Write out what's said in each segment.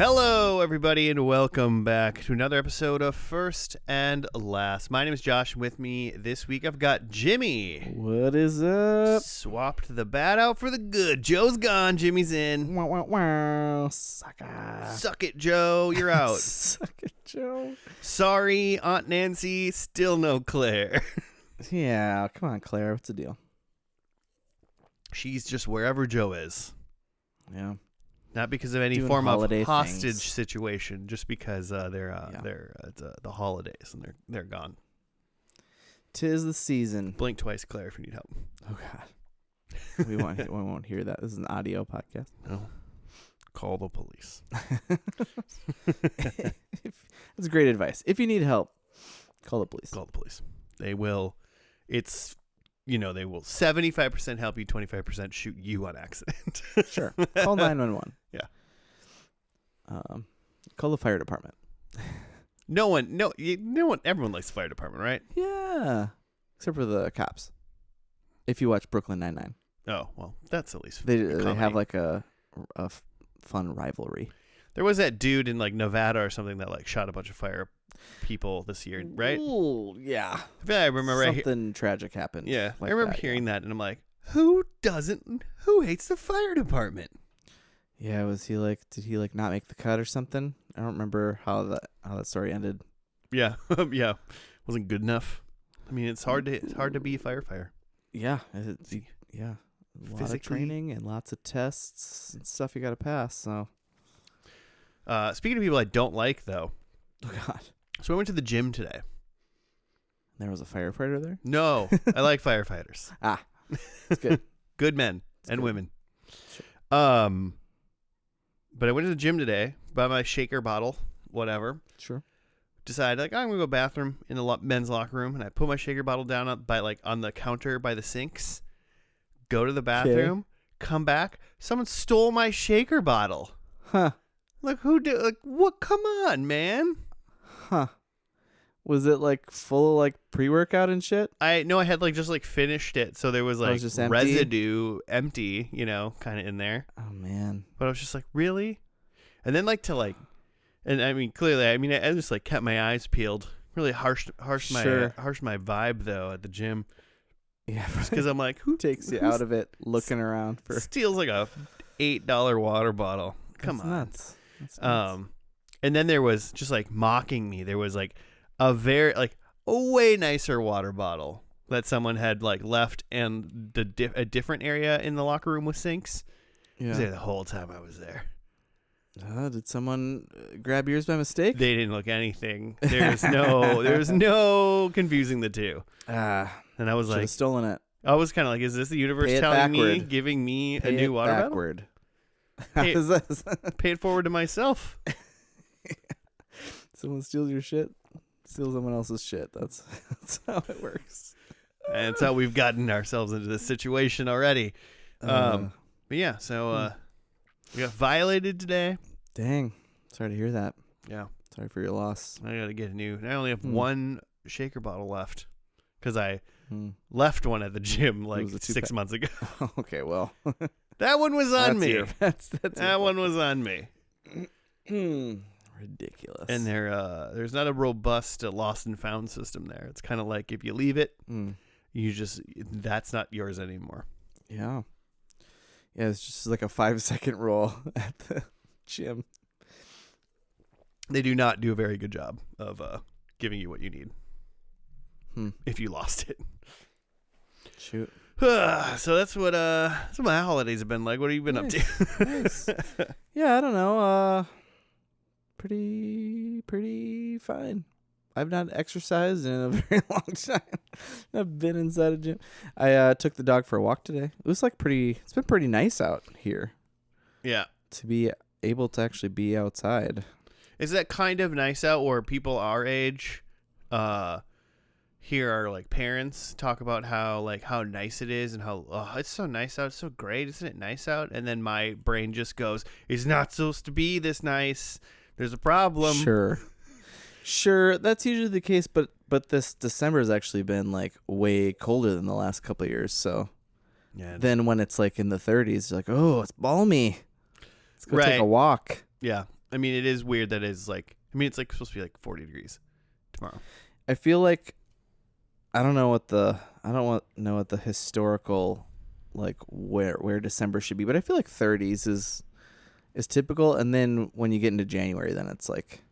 Hello, everybody, and welcome back to another episode of First and Last. My name is Josh, and with me this week I've got Jimmy. What is up? Swapped the bad out for the good. Joe's gone, Jimmy's in. Wow, wow, wow. Sucker. Suck it, Joe, you're out. Suck it, Joe. Sorry, Aunt Nancy, still no Claire. Yeah, come on, Claire. What's the deal? She's just wherever Joe is. Yeah. Not because of any Doing form of holiday hostage things. situation, just because they're the holidays and they're gone. 'Tis the season. Blink twice, Claire, if you need help. Oh God. we won't hear that. This is an audio podcast. No. Call the police. That's great advice. If you need help, call the police. Call the police. They will. It's, they will 75% help you, 25% shoot you on accident. Sure. Call 911. Yeah. Call the fire department. Everyone likes the fire department, right? Yeah. Except for the cops. If you watch Brooklyn Nine-Nine. Oh, well, that's at least They comedy. have like a fun rivalry. There was that dude in like Nevada or something that like shot a bunch of fire people this year, right? Ooh, yeah. I feel like I remember something tragic happened. Yeah, like I remember hearing that, and I'm like, who hates the fire department? Yeah, did he not make the cut or something? I don't remember how that story ended. Yeah, yeah, wasn't good enough. I mean, it's hard to be a firefighter. Yeah, yeah, a lot of training and lots of tests and stuff you got to pass. So, speaking of people I don't like, though. Oh God. So I went to the gym today. There was a firefighter there? No, I like firefighters. It's good. Good men and good. women. Sure. But I went to the gym today, bought my shaker bottle, whatever. Sure. Decided I'm gonna go bathroom in the men's locker room, and I put my shaker bottle down on the counter by the sinks. Go to the bathroom, come back. Someone stole my shaker bottle. Huh. Like who did? Like what? Come on, man. Huh. Was it like full of like pre-workout and shit? I had just finished it, so there was like just empty? residue, empty, kind of in there. Oh man. But I was just like, really? And then and I mean, clearly, I just kept my eyes peeled. Really harsh my vibe though at the gym. Yeah, because I'm like, who takes you out of it looking around for steals like a $8 water bottle? Come on. Nuts. That's nuts. And then there was just mocking me. There was a way nicer water bottle that someone had left in a different area in the locker room with sinks. I was there the whole time I was there. Did someone grab yours by mistake? They didn't look anything. There was no confusing the two. And I was like, stolen it. I was kind of like, is this the universe telling me, giving me a new water backward. Pay, How is this? pay it forward to myself. Someone steals your shit, steal someone else's shit. That's how it works. And that's how we've gotten ourselves into this situation already. But yeah, so we got violated today. Dang. Sorry to hear that. Yeah. Sorry for your loss. I got to get a new. I only have one shaker bottle left because I left one at the gym 6 months ago. Okay, well. That one was on me. That one was on me. Ridiculous. And there's not a robust lost and found system there. It's kind of like if you leave it, that's not yours anymore. Yeah. Yeah, it's just like a 5-second rule at the gym. They do not do a very good job of giving you what you need if you lost it. Shoot. So that's what my holidays have been like. What have you been up to? Nice. Yeah, I don't know. Pretty fine. I've not exercised in a very long time. I've been inside a gym. I took the dog for a walk today. It was it's been pretty nice out here. Yeah. To be able to actually be outside. Is that kind of nice out where people our age hear our parents talk about how nice it is and how it's so nice out, it's so great, isn't it nice out? And then my brain just goes, it's not supposed to be this nice. There's a problem. Sure, that's usually the case, but this December has actually been way colder than the last couple of years. So then when it's in the 30s, you're like, oh, it's balmy. Let's go take a walk. Yeah. I mean, it is weird that it's like. I mean, it's like supposed to be like 40 degrees tomorrow. I feel like I don't know what the historical like where December should be, but I feel like 30s is typical, and then when you get into January, then it's like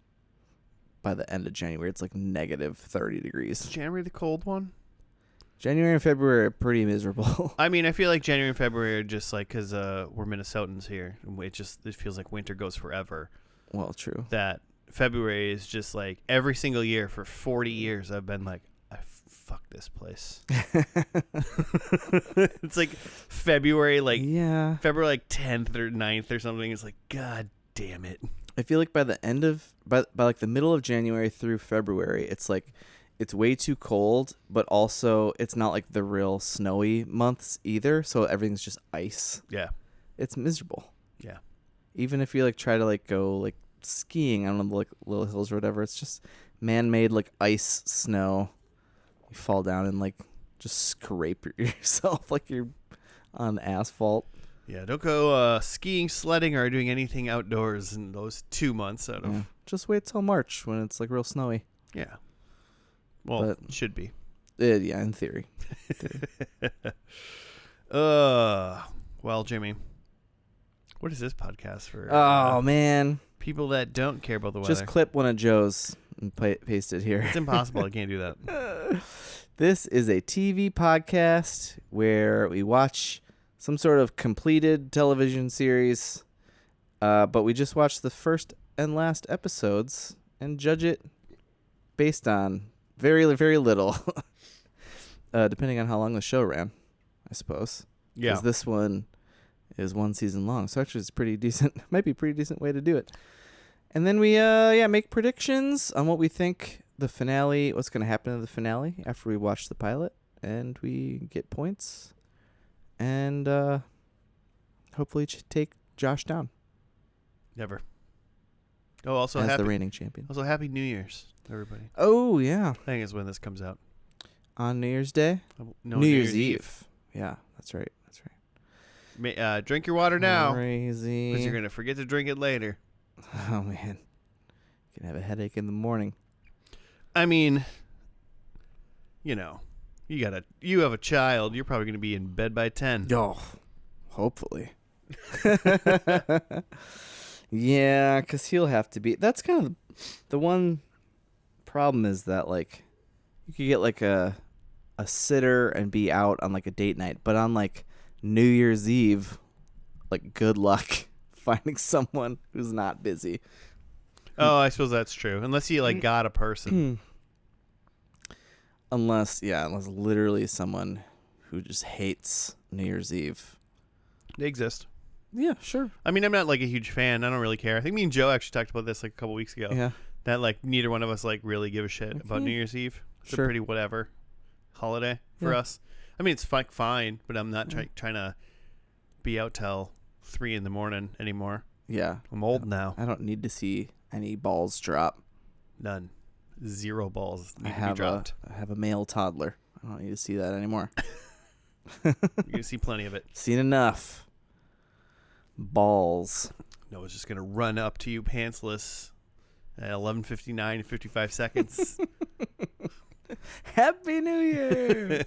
by the end of January it's like negative 30 degrees. Is January the cold one? January and February are pretty miserable. I mean, I feel like January and February are just like because we're Minnesotans here, and it feels like winter goes forever. Well, true. That February is just like every single year for 40 years I've been like, fuck this place. It's like February like 10th or 9th or something. It's like, god damn it. I feel like by the end of by like the middle of January through February, it's like it's way too cold, but also it's not like the real snowy months either, so everything's just ice. Yeah. It's miserable. Yeah. Even if you like try to like go like skiing on like little hills or whatever, it's just man-made like ice snow. You fall down and like just scrape yourself like you're on asphalt. Yeah, don't go skiing, sledding, or doing anything outdoors in those 2 months out of. Yeah. Just wait till March when it's like real snowy. Yeah. Well, it should be. Yeah, in theory. Well, Jimmy, what is this podcast for? Oh man, people that don't care about the weather. Just clip one of Joe's and paste it here. It's impossible. I can't do that. This is a TV podcast where we watch some sort of completed television series, but we just watch the first and last episodes and judge it based on very, very little, depending on how long the show ran, I suppose. Yeah. Because this one is one season long, so actually it's pretty decent. Might be a pretty decent way to do it. And then we make predictions on what we think the finale, what's going to happen in the finale after we watch the pilot, and we get points, and hopefully take Josh down. Never. Oh, also as the reigning champion. Also, Happy New Year's, everybody. Oh yeah, I think is when this comes out. On New Year's Day. No, New Year's Eve. Yeah, that's right. That's right. Drink your water now. Crazy. Because you're gonna forget to drink it later. Oh man, you can have a headache in the morning. I mean, you know, you have a child. You're probably gonna be in bed by 10. Oh, hopefully. Yeah, because he'll have to be. That's kind of the one problem is that like you could get like a sitter and be out on like a date night, but on like New Year's Eve, like good luck finding someone who's not busy. Oh, I suppose that's true. Unless you like got a person. Unless literally someone who just hates New Year's Eve. They exist. Yeah, sure. I mean, I'm not like a huge fan. I don't really care. I think me and Joe actually talked about this like a couple weeks ago. Yeah. That like neither one of us like really give a shit about New Year's Eve. It's a pretty whatever holiday for us. I mean, it's fine, but I'm not trying to be out till 3 a.m. anymore. Yeah. I'm old now. I don't need to see any balls drop. None. 0 balls need to be dropped. I have a male toddler. I don't need to see that anymore. You're going to see plenty of it. Seen enough. Balls. Noah's just going to run up to you pantsless at 11:59 and 55 seconds. Happy New Year.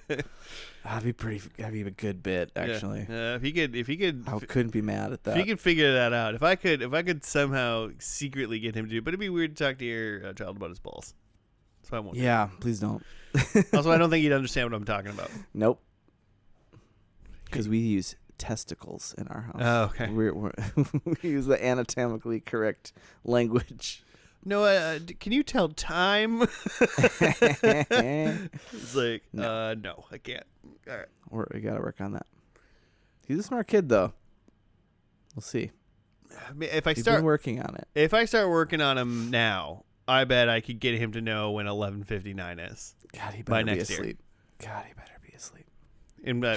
That'd be a good bit, actually. Yeah. If he could, I couldn't be mad at that. If he could figure that out, if I could somehow secretly get him to do, but it'd be weird to talk to your child about his balls. So I won't. Yeah, please don't. Also, I don't think he'd understand what I'm talking about. Nope. Because we use testicles in our house. Oh, okay. We use the anatomically correct language. No, can you tell time? It's like, no, I can't. All right. We got to work on that. He's a smart kid, though. We'll see. If I He's been working on it. If I start working on him now, I bet I could get him to know when 11:59 is. God, he better be asleep. God, he better be asleep. And be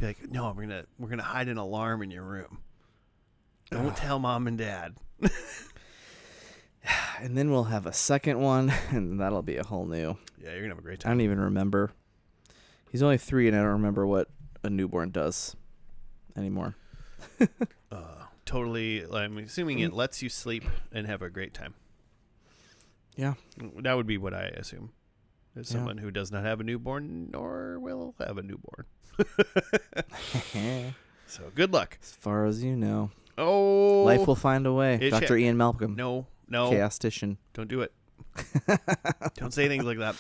like, no, we're gonna hide an alarm in your room. Don't tell mom and dad. And then we'll have a second one, and that'll be a whole new. Yeah, you're gonna have a great I time. don't even remember. He's only 3, and I don't remember what a newborn does anymore. totally. I'm assuming it lets you sleep and have a great time. Yeah. That would be what I assume. As Yeah. someone who does not have a newborn nor will have a newborn. So good luck. As far as you know. Oh. Life will find a way. Dr. Ian Malcolm. No. Chaostician. Don't do it. Don't say things like that.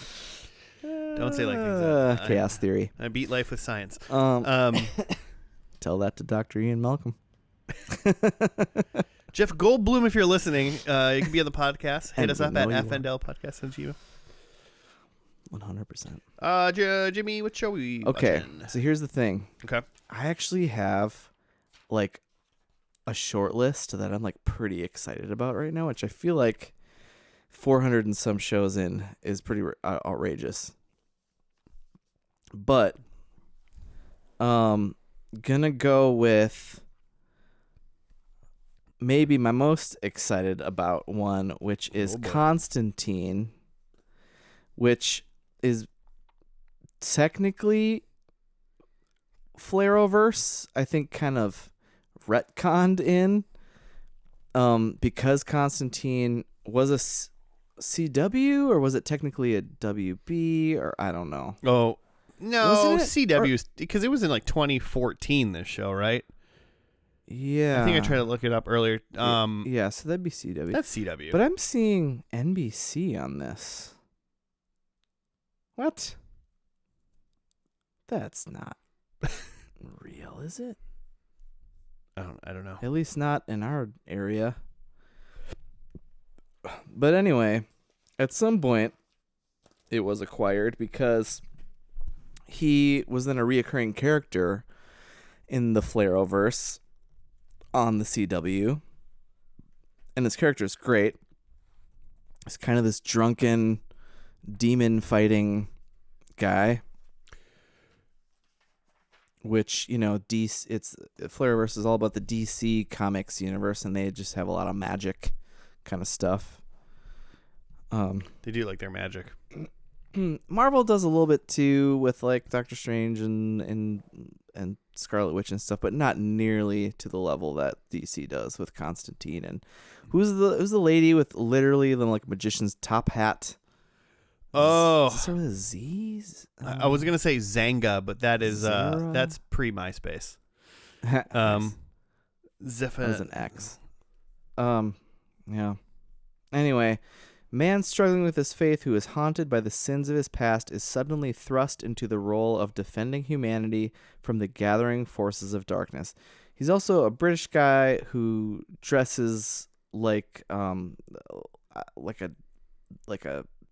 Don't say like things like that. Chaos theory. I beat life with science. Tell that to Dr. Ian Malcolm. Jeff Goldblum, if you're listening, you can be on the podcast. Hit And us we up know at you FNDL 100%. Jimmy, what show we Okay, watching? so here's the thing. Okay. I actually have, like, a short list that I'm, like, pretty excited about right now, which I feel like 400 and some shows in is pretty outrageous. But, gonna go with maybe my most excited about one, which is Constantine, which is technically Flareoverse, I think kind of retconned in, because Constantine was a CW, or was it technically a WB, or I don't know. Oh, no, Wasn't it? CW, because it was in like 2014, this show, right? Yeah. I think I tried to look it up earlier. Yeah, so that'd be CW. That's CW. But I'm seeing NBC on this. What? That's not real, is it? I don't know. At least not in our area. But anyway, at some point, it was acquired because he was then a reoccurring character in the Flareoverse on the CW. And his character is great. He's kind of this drunken, demon-fighting guy. Which, you know, Flareverse is all about the DC Comics universe, and they just have a lot of magic kind of stuff. They do like their magic. Marvel does a little bit too with like Doctor Strange and Scarlet Witch and stuff, but not nearly to the level that DC does with Constantine. And who's the lady with literally the like magician's top hat? Oh, Does it start with a Z? I was gonna say Zanga, but that is Zara? that's pre MySpace. Nice. Zephyr. That was an X. Yeah. Anyway, man struggling with his faith who is haunted by the sins of his past is suddenly thrust into the role of defending humanity from the gathering forces of darkness. He's also a British guy who dresses like a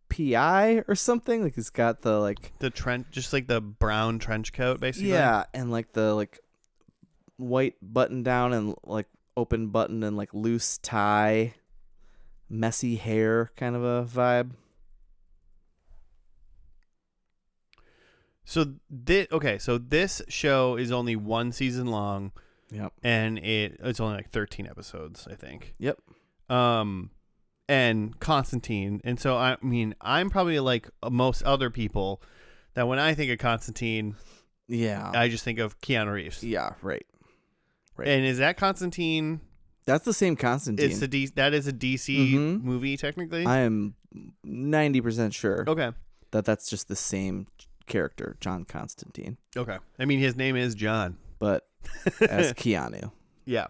PI or something. Like he's got the trench, just like the brown trench coat, basically. Yeah, and like the white button down and like open button and like loose tie, messy hair kind of a vibe. So this show is only one season long. Yep. And it's only like 13 episodes, I think. Yep. And Constantine, and so I mean, I'm probably like most other people that when I think of Constantine, Yeah. I just think of Keanu Reeves. Yeah, right. And is that Constantine? That's the same Constantine. It's that is a DC movie technically. I am 90% sure. Okay. That's just the same character, John Constantine, Okay. I mean, his name is John, but as Keanu. Yeah.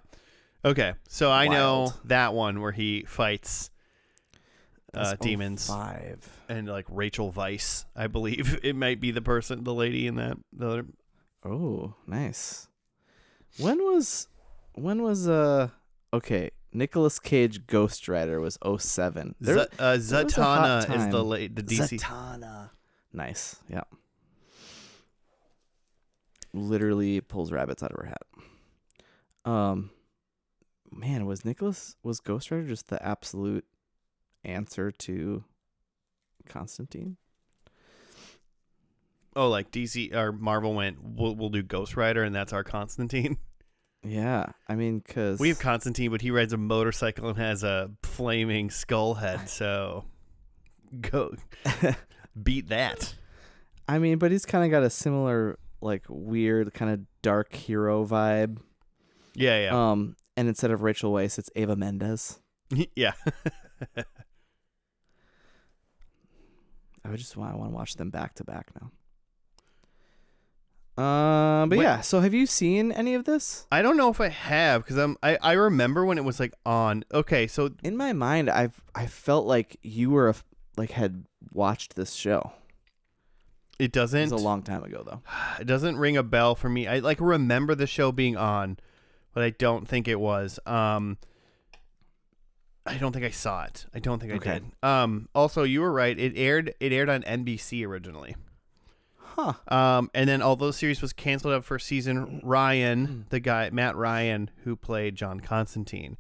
Okay. So I know Wild. that one where he fights That's demons 05. and like Rachel Weisz, I believe it might be the lady in that. The other. Oh, nice. When was okay, Nicolas Cage Ghost Rider was 07. Zatanna is the DC. Zatanna. Nice. Yeah. Literally pulls rabbits out of her hat. Man, was Ghost Rider just the absolute answer to Constantine? Oh, like DC or Marvel went, we'll do Ghost Rider, and that's our Constantine. Yeah, I mean, because We have Constantine, but he rides a motorcycle and has a flaming skull head. So go beat that. I mean, but he's kind of got a similar, like, weird kind of dark hero vibe. Yeah. And instead of Rachel Weisz, it's Ava Mendes. Yeah. I want to watch them back to back now. Yeah. So have you seen any of this? I don't know if I have because I remember when it was like on. Okay, so in my mind, I felt like you were had watched this show. It doesn't. It was a long time ago though. It doesn't ring a bell for me. I like remember the show being on, but I don't think it was. I don't think I saw it. I don't think I did. Also, you were right. It aired on NBC originally. Huh. And then although the series was canceled out for season, Matt Ryan, who played John Constantine,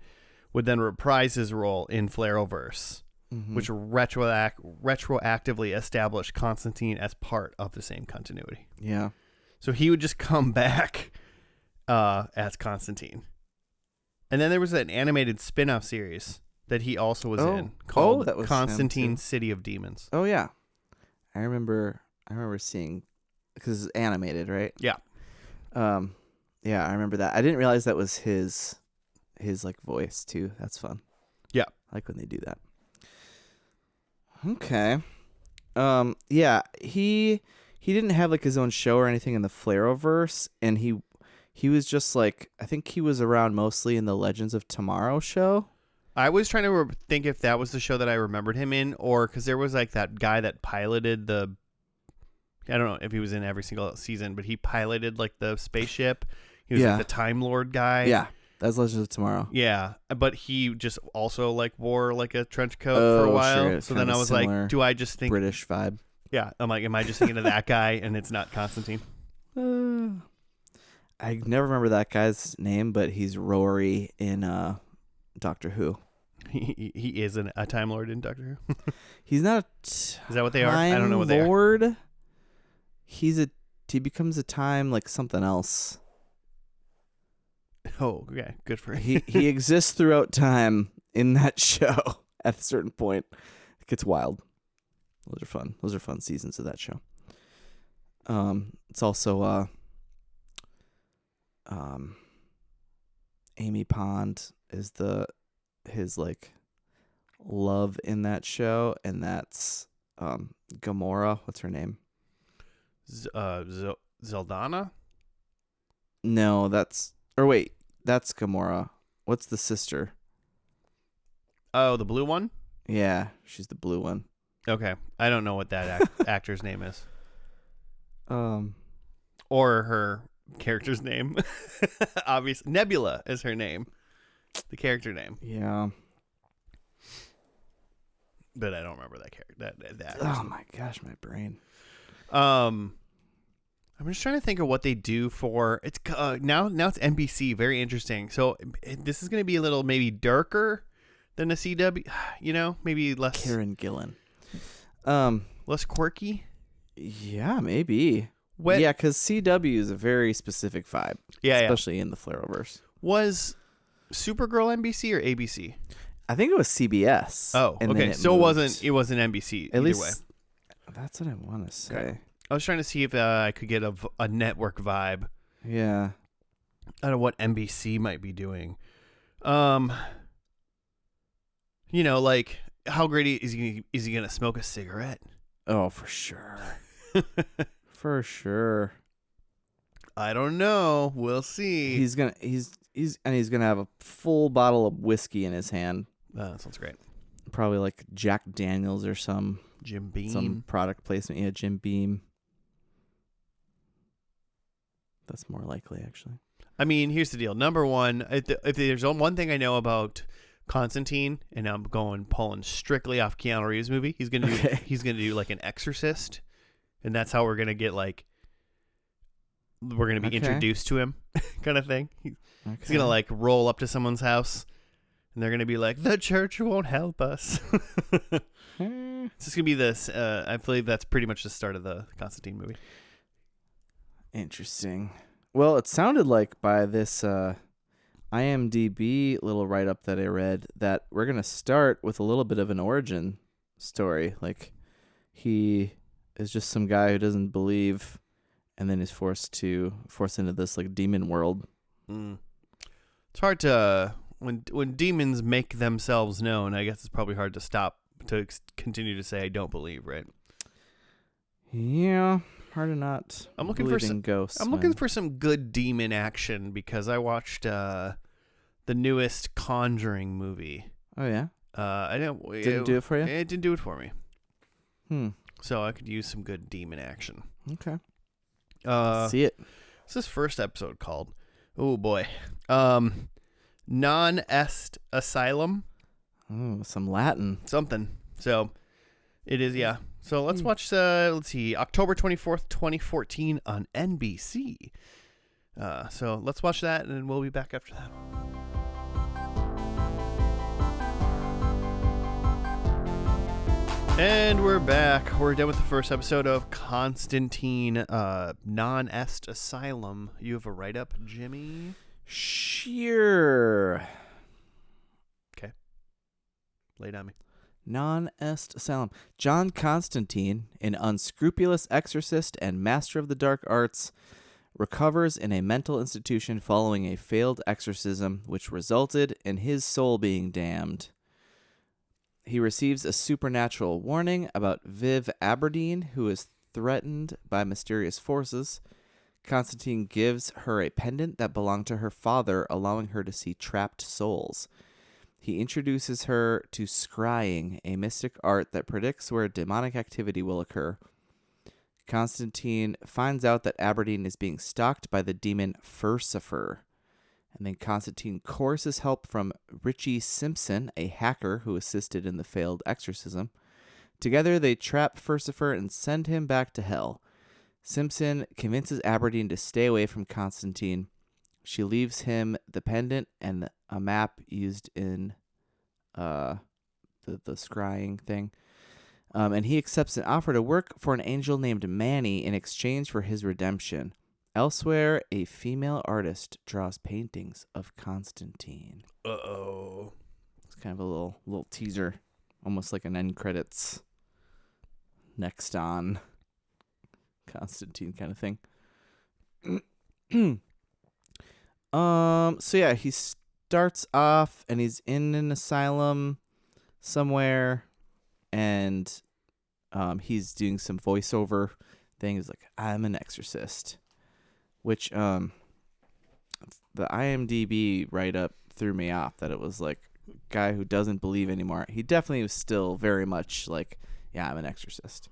would then reprise his role in Flareverse, which retroactively established Constantine as part of the same continuity. Yeah. So he would just come back as Constantine. And then there was an animated spin-off series that he also was in called that was Constantine City of Demons. Oh yeah. I remember seeing, because it's animated, right? Yeah. Yeah, I remember that. I didn't realize that was his like voice too. That's fun. Yeah. I like when they do that. Okay. Yeah, he didn't have like his own show or anything in the Flareverse, and he was just like, I think he was around mostly in the Legends of Tomorrow show. I was trying to think if that was the show that I remembered him in, or because there was like that guy that piloted I don't know if he was in every single season, but he piloted like the spaceship. He was like the Time Lord guy. Yeah, that's Legends of Tomorrow. Yeah, but he just also like wore like a trench coat for a while. Sure. So then I was like, do I just think British vibe? Yeah, I'm like, am I just thinking of that guy and it's not Constantine? I never remember that guy's name, but he's Rory in Doctor Who. He is a Time Lord in Doctor Who. He's not. Is that what they are? I don't know what they are. He becomes a time like something else. Oh, okay, good for him. He exists throughout time in that show. At a certain point, it gets wild. Those are fun. Those are fun seasons of that show. It's also Amy Pond is his like love in that show, and that's Gamora. What's her name? Zeldana? No, that's Gamora. What's the sister? Oh, the blue one? Yeah, she's the blue one. Okay, I don't know what that actor's name is. Or her character's name. Obviously, Nebula is her name. The character name. Yeah. But I don't remember that character. That oh my gosh, my brain. I'm just trying to think of what they do for it's now it's NBC. Very interesting. So this is going to be a little maybe darker than a CW. You know, maybe less. Karen Gillan. Less quirky. Yeah, maybe. Yeah, because CW is a very specific vibe. Yeah, especially in the Flareverse. Was Supergirl NBC or ABC? I think it was CBS. Oh, okay. So it wasn't NBC. At least way. That's what I want to say. Okay. I was trying to see if I could get a network vibe. Yeah. Out of what NBC might be doing. You know, like how great is he gonna smoke a cigarette? Oh, for sure. For sure. I don't know. We'll see. He's gonna have a full bottle of whiskey in his hand. That sounds great. Probably like Jack Daniels or some Jim Beam. Some product placement. Yeah, Jim Beam. That's more likely, actually. I mean, here's the deal. Number one, if there's one thing I know about Constantine, and I'm pulling strictly off Keanu Reeves' movie, he's gonna do like an Exorcist, and that's how we're gonna get like we're gonna be introduced to him, kind of thing. He's gonna like roll up to someone's house, and they're gonna be like, "The church won't help us." It's just gonna be this. I believe that's pretty much the start of the Constantine movie. Interesting. Well, it sounded like by this IMDb little write-up that I read that we're going to start with a little bit of an origin story. Like, he is just some guy who doesn't believe and then is forced into this, like, demon world. It's hard to when demons make themselves known. I guess it's probably hard to stop to continue to say I don't believe, right? Yeah, hard to not. I'm looking believe for in ghosts. I'm looking for some good demon action because I watched the newest Conjuring movie. Oh yeah. Didn't do it for you. It didn't do it for me. So I could use some good demon action. Okay. See it. What's this first episode called? Oh boy. Non Est Asylum. Oh, some Latin. Something. So it is, yeah. So let's watch, let's see, October 24th, 2014 on NBC. So let's watch that, and we'll be back after that. And we're back. We're done with the first episode of Constantine, Non-Est Asylum. You have a write-up, Jimmy? Sure. Okay. Lay it on me. Non-Est Asylum. John Constantine, an unscrupulous exorcist and master of the dark arts, recovers in a mental institution following a failed exorcism, which resulted in his soul being damned. He receives a supernatural warning about Viv Aberdeen, who is threatened by mysterious forces. Constantine gives her a pendant that belonged to her father, allowing her to see trapped souls. He introduces her to scrying, a mystic art that predicts where demonic activity will occur. Constantine finds out that Aberdeen is being stalked by the demon Furcifer. And then Constantine courses help from Richie Simpson, a hacker who assisted in the failed exorcism. Together, they trap Furcifer and send him back to hell. Simpson convinces Aberdeen to stay away from Constantine. She leaves him the pendant and a map used in the scrying thing. And he accepts an offer to work for an angel named Manny in exchange for his redemption. Elsewhere, a female artist draws paintings of Constantine. Uh-oh. It's kind of a little teaser, almost like an end credits next on Constantine kind of thing. So yeah, he starts off and he's in an asylum somewhere, and he's doing some voiceover things like, I'm an exorcist. Which the IMDb write-up threw me off, that it was like guy who doesn't believe anymore. He definitely was still very much like, yeah, I'm an exorcist.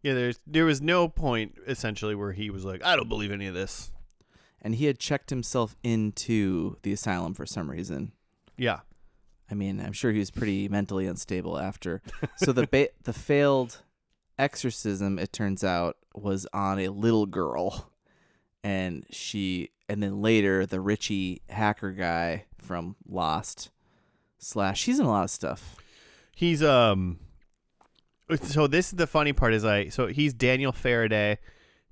Yeah, there was no point, essentially, where he was like, I don't believe any of this. And he had checked himself into the asylum for some reason. Yeah. I mean, I'm sure he was pretty mentally unstable after. So the failed exorcism, it turns out, was on a little girl. And then later, the Richie hacker guy from Lost / he's in a lot of stuff. He's so this is the funny part is he's Daniel Faraday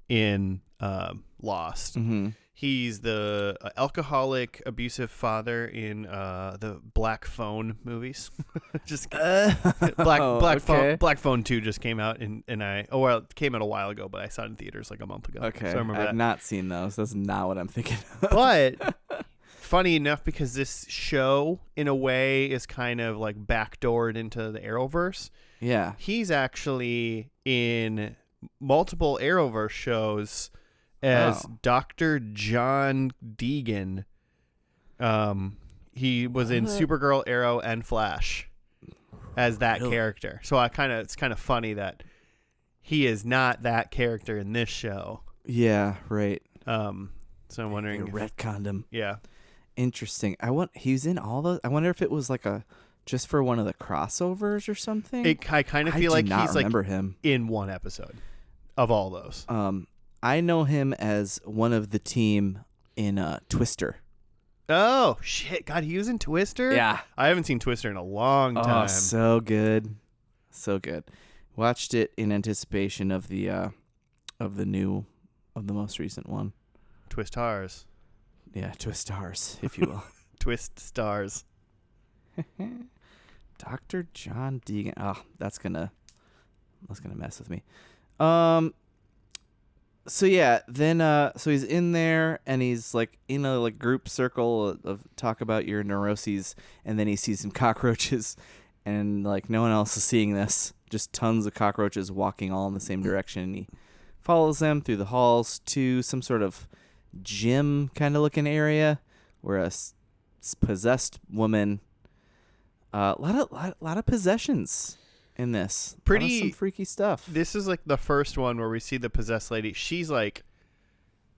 in Lost. Mm-hmm. He's the alcoholic, abusive father in the Black Phone movies. Just Black Phone 2 just came out, and it came out a while ago, but I saw it in theaters like a month ago. Okay, so I remember I've not seen those. That's not what I'm thinking of. But funny enough, because this show, in a way, is kind of like backdoored into the Arrowverse. Yeah, he's actually in multiple Arrowverse shows as Dr. John Deegan. He was in Supergirl, Arrow, and Flash as that character. So it's kind of funny that he is not that character in this show. Yeah, right. So I'm wondering. Retconned him. Yeah. Interesting. He's in all those. I wonder if it was like just for one of the crossovers or something. I kind of feel like he's remember him in one episode of all those. I know him as one of the team in Twister. Oh, shit. God, he was in Twister? Yeah. I haven't seen Twister in a long time. Oh, so good. So good. Watched it in anticipation of the most recent one. Twist Stars. Yeah, Twist Stars, if you will. Twist Stars. Dr. John Deegan. Oh, that's gonna mess with me. So yeah, then so he's in there and he's like in a like group circle of talk about your neuroses, and then he sees some cockroaches, and like no one else is seeing this, just tons of cockroaches walking all in the same direction, and he follows them through the halls to some sort of gym kind of looking area where a possessed woman, a lot of possessions in this, lot of some freaky stuff. This is like the first one where we see the possessed lady. She's like,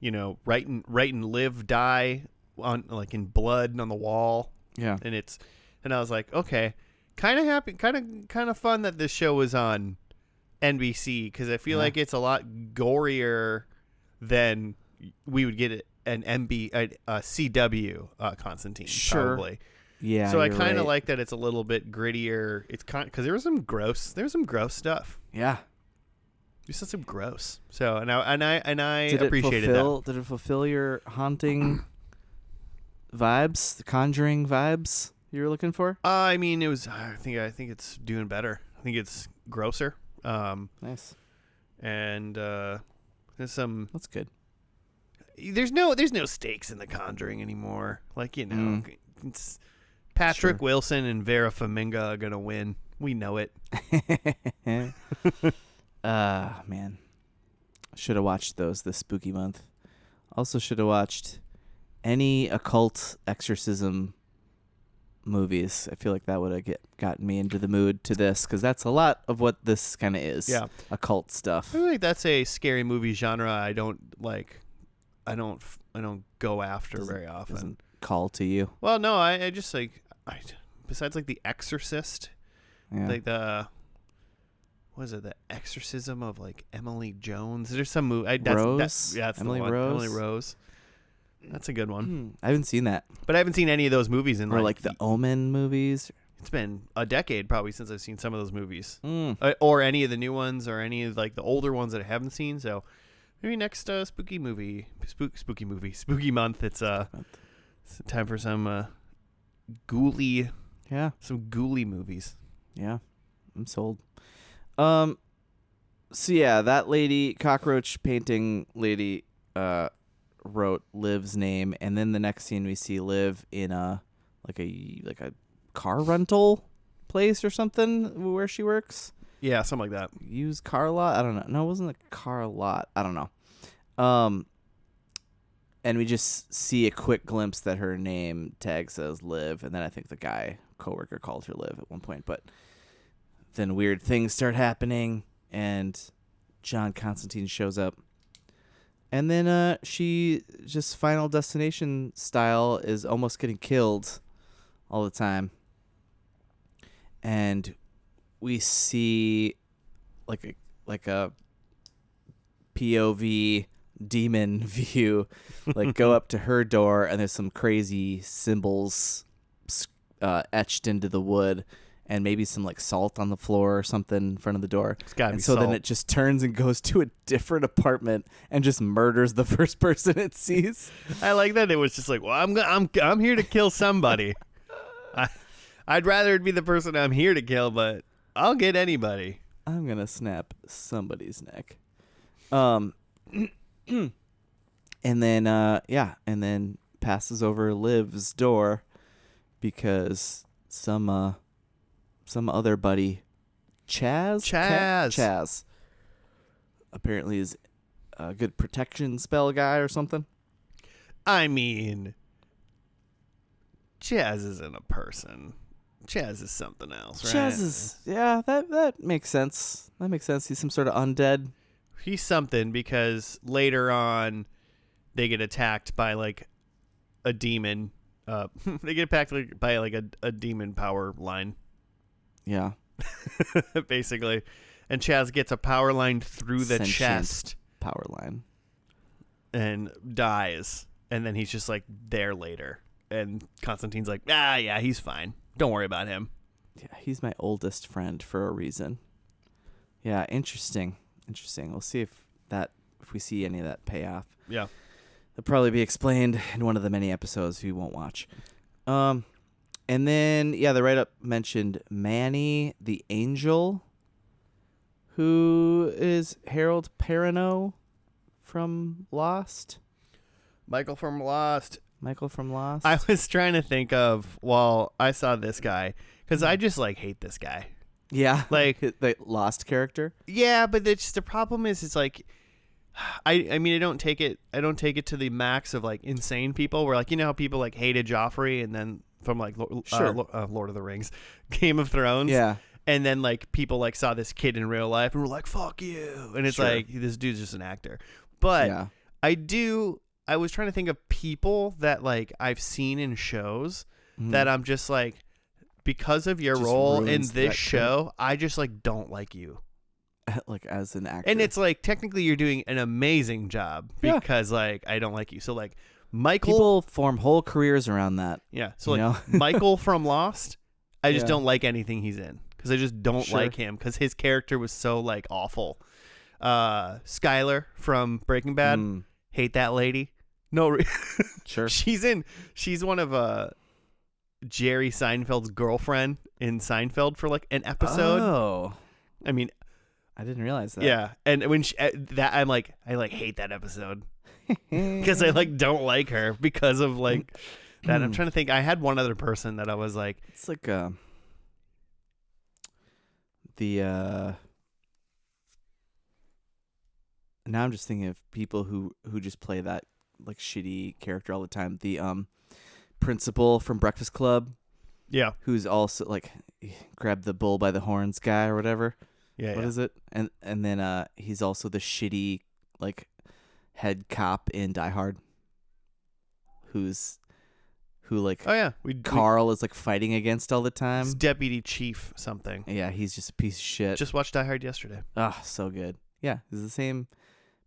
writing live, die on like in blood on the wall. Yeah. And I was like, okay, kind of happy, kind of fun that this show was on NBC, because I feel like it's a lot gorier than we would get an CW Constantine, probably. Yeah. So I kind of right. like that it's a little bit grittier. It's because there was some gross stuff. Yeah. Just some gross. So and I Did appreciated that. Did it fulfill your haunting vibes, the Conjuring vibes you were looking for? I mean, it was. I think it's doing better. I think it's grosser. Nice. And there's some. That's good. There's no stakes in The Conjuring anymore. Like it's Patrick Wilson and Vera Farmiga are gonna win. We know it. Man. Should have watched those this spooky month. Also should have watched any occult exorcism movies. I feel like that would have gotten me into the mood to this, because that's a lot of what this kind of is. Yeah. Occult stuff. I feel like that's a scary movie genre I don't like. I don't go after very often. Doesn't call to you. Well, no, I just besides like The Exorcist, Yeah. like the Exorcism of like Emily Jones. There's some movie. Rose? That's Emily the one. Rose? Emily Rose. That's a good one. I haven't seen that. But I haven't seen any of those movies in Or like the Omen movies. It's been a decade probably since I've seen some of those movies, or any of the new ones, or any of like the older ones that I haven't seen. So maybe next spooky month. It's time for some ghouly, some ghouly movies. Yeah, I'm sold. So yeah, that lady, cockroach painting lady, wrote Liv's name, and then the next scene we see Liv in a car rental place or something where she works. Yeah, something like that. Used car lot? I don't know. No, it wasn't a car lot. I don't know. And we just see a quick glimpse that her name tag says Liv, and then I think the coworker called her Liv at one point, but then weird things start happening, and John Constantine shows up. And then she just Final Destination style is almost getting killed all the time. And we see like a POV demon view, like go up to her door, and there's some crazy symbols etched into the wood, and maybe some like salt on the floor or something in front of the door. It's gotta and be so salt. then it just turns and goes to a different apartment and just murders the first person it sees. I like that it was just like, well, I'm here to kill somebody. I'd rather it be the person I'm here to kill, but I'll get anybody. I'm gonna snap somebody's neck. And then and then passes over Liv's door because some other buddy, Chaz apparently is a good protection spell guy or something. I mean, Chaz isn't a person. Chaz is something else, right? Chaz is, that makes sense. That makes sense. He's some sort of undead. He's something because later on they get attacked by like a demon. They get attacked by like a demon power line. Yeah. Basically. And Chaz gets a power line through the Sentient chest. Power line. And dies. And then he's just like there later. And Constantine's like, yeah, he's fine. Don't worry about him. Yeah, he's my oldest friend for a reason. Yeah, interesting. We'll see if we see any of that payoff. Yeah. It'll probably be explained in one of the many episodes we won't watch. And then, the write-up mentioned Manny the Angel, who is Harold Perrineau from Lost. Michael from Lost. Michael from Lost. I was trying to think of while I saw this guy because I just like hate this guy. Yeah, Like the Lost character. Yeah, but it's the problem is it's like I mean I don't take it to the max of like insane people where like you know how people like hated Joffrey and then from like Lord of the Rings, Game of Thrones. Yeah. And then like people like saw this kid in real life and were like fuck you and it's like this dude's just an actor. But Yeah. I was trying to think of people that like I've seen in shows that I'm just like because of your Just role in ruins this that show, I just like don't like you. Like as an actor. And it's like technically you're doing an amazing job because like I don't like you. So like Michael people form whole careers around that. Yeah. So you like know? Michael from Lost, I just Yeah. don't like anything he's in because I just don't like him because his character was so like awful. Skylar from Breaking Bad, hate that lady. No, Sure. She's one of Jerry Seinfeld's girlfriend in Seinfeld for like an episode. Oh. I mean, I didn't realize that. yeah, and when that I'm like I like hate that episode because I like don't like her because of like that. I'm trying to think. I had one other person that I was like, It's like the now I'm just thinking of people who just play that like shitty character all the time. The principal from Breakfast Club, yeah, who's also like grab the bull by the horns guy or whatever. yeah, What is it? And then he's also the shitty like head cop in Die Hard. Who like oh yeah, Carl is like fighting against all the time. It's Deputy Chief something. Yeah, he's just a piece of shit. Just watched Die Hard yesterday. Ah, so good. Yeah, he's the same,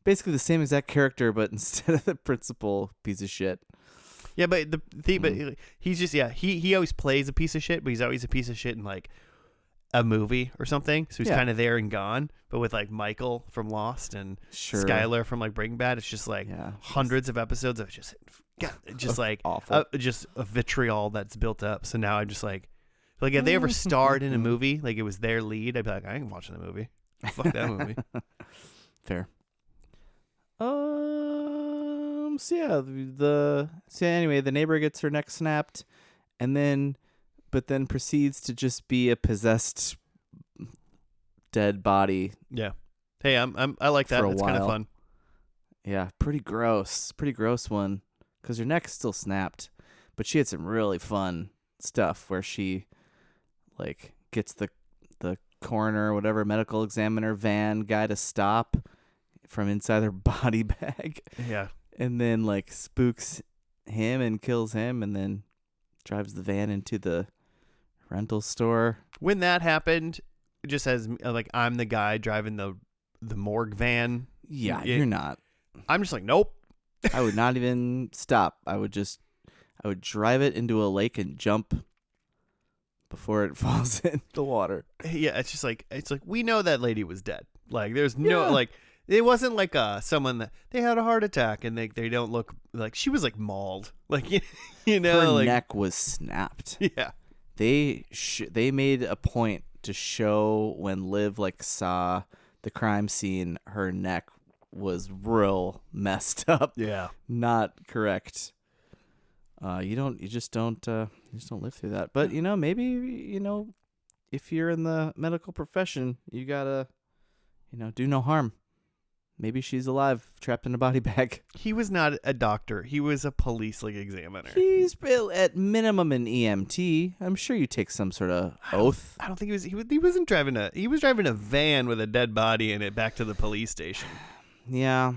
basically the same exact character, but instead of the principal piece of shit. Yeah, but but he's just he always plays a piece of shit, but he's always a piece of shit in like a movie or something. So he's kind of there and gone. But with like Michael from Lost and Skylar from like Breaking Bad, it's just like hundreds of episodes of just like awful, just a vitriol that's built up. So now I'm just like if they ever starred in a movie, like it was their lead, I'd be like, I ain't watching the movie. Fuck that movie. Fair. So anyway, the neighbor gets her neck snapped, but then proceeds to just be a possessed dead body. Yeah. Hey, I like that. It's kind of fun. Yeah, pretty gross. Pretty gross one, because her neck's still snapped, but she had some really fun stuff where she like gets the coroner or whatever medical examiner van guy to stop from inside her body bag. Yeah. And then like spooks him and kills him and then drives the van into the rental store. When that happened, just as like I'm the guy driving the morgue van. Yeah, you're not. I'm just like, nope. I would not even stop. I would drive it into a lake and jump before it falls in the water. Yeah, it's like we know that lady was dead. Like there's no like it wasn't like someone that they had a heart attack and they don't look like she was like mauled. Like you know, her like, neck was snapped. Yeah. They made a point to show when Liv like saw the crime scene, her neck was real messed up. Yeah. Not correct. You just don't live through that. But maybe if you're in the medical profession, you gotta do no harm. Maybe she's alive, trapped in a body bag. He was not a doctor. He was a police examiner. He's at minimum an EMT. I'm sure you take some sort of oath. I don't think he wasn't driving he was driving a van with a dead body in it back to the police station. Yeah.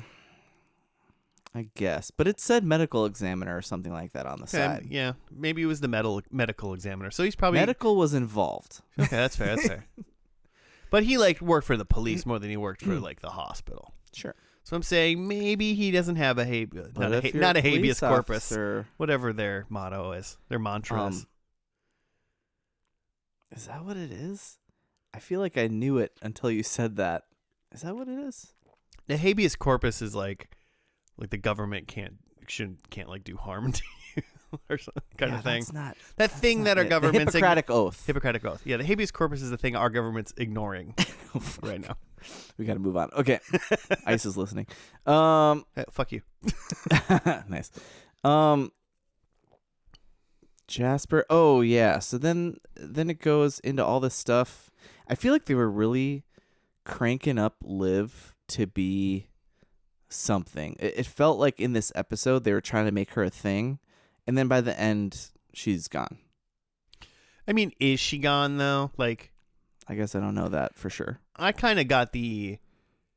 I guess. But it said medical examiner or something like that on the side. Yeah. Maybe it was the medical examiner. So he's probably medical was involved. Okay, that's fair. That's fair. But he worked for the police more than he worked for the hospital. Sure. So I'm saying maybe he doesn't have not a habeas corpus, or whatever their motto is, their mantra is. Is that what it is? I feel like I knew it until you said that. Is that what it is? The habeas corpus is like the government can't do harm to you or some kind of thing. That's thing that our government's Hippocratic oath. Hippocratic oath. Yeah, the habeas corpus is the thing our government's ignoring right now. We got to move on. Okay. Ice is listening. Fuck you. Nice. Jasper. Oh yeah. So then it goes into all this stuff. I feel like they were really cranking up Liv to be something. It felt like in this episode they were trying to make her a thing, and then by the end she's gone. I mean, is she gone though? Like, I guess I don't know that for sure. I kind of got the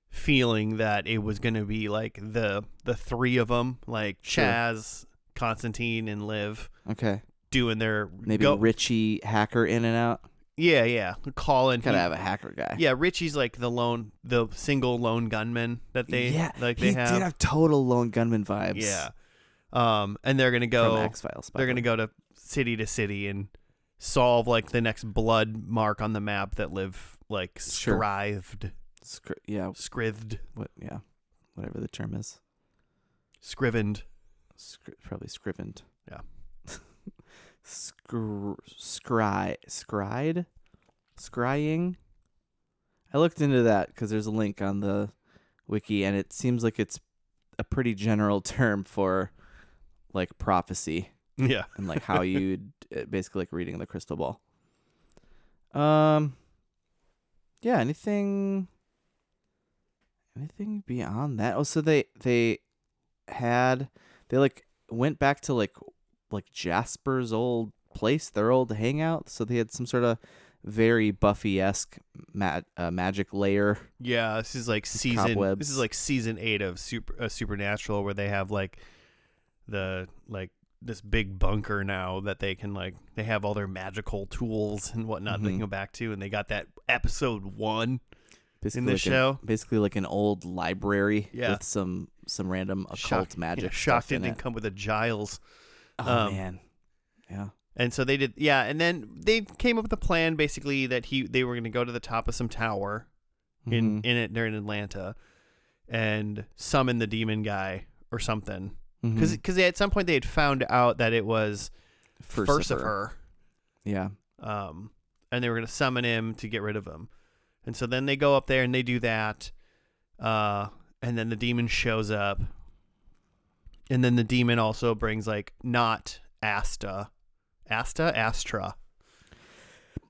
feeling that it was going to be like the three of them, like Sure. Chaz, Constantine, and Liv, Okay. doing their Maybe Richie hacker in and out. Yeah. Calling. Gotta have a hacker guy. Yeah, Richie's like the single lone gunman that they he have. did have total lone gunman vibes. Yeah. And they're gonna go. From X-Files. They're gonna go to city and solve like the next blood mark on the map that Liv like Sure. scrived. Scrived. What? Yeah. Whatever the term is. Scrivened. Probably scrivened. Yeah. Scrying. I looked into that because there's a link on the wiki, and it seems like it's a pretty general term for like prophecy. Yeah. And like how you basically like reading the crystal ball. Yeah. Anything beyond that? Oh, so they like went back to like Jasper's old place, their old hangout. So they had some sort of very Buffy-esque magic layer. Yeah, this is like season. Cobwebs. This is like season 8 of Supernatural, where they have like this big bunker now that they can they have all their magical tools and whatnot they can go back to, and they got that episode 1 in the show. Basically like an old library Yeah. with some random occult magic. Shocked stuff it didn't come with a Giles. Oh man. Yeah. And so they did, yeah, and then they came up with a plan basically that they were going to go to the top of some tower they're in Atlanta and summon the demon guy or something. Because at some point they had found out that it was Furcifer. Yeah. And they were going to summon him to get rid of him. And so then they go up there and they do that. And then the demon shows up. And then the demon also brings not Astra. I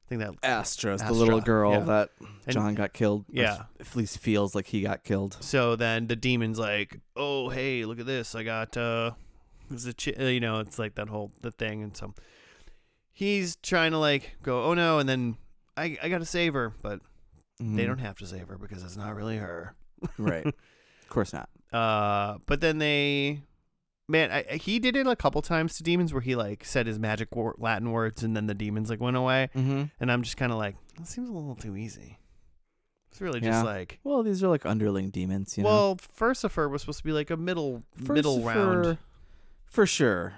think that Astra's the little girl that John got killed. Yeah. At least feels like he got killed. So then the demon's like, oh, hey, look at this. I got, it's like the thing. And so he's trying to go, oh no. And then I got to save her, but they don't have to save her because it's not really her. Right. Of course not. But then he did it a couple times to demons where he said his magic Latin words and then the demons went away. And I'm just kind of that seems a little too easy. It's really just well, these are underling demons, you know. Well, Furcifer was supposed to be a middle round. For sure.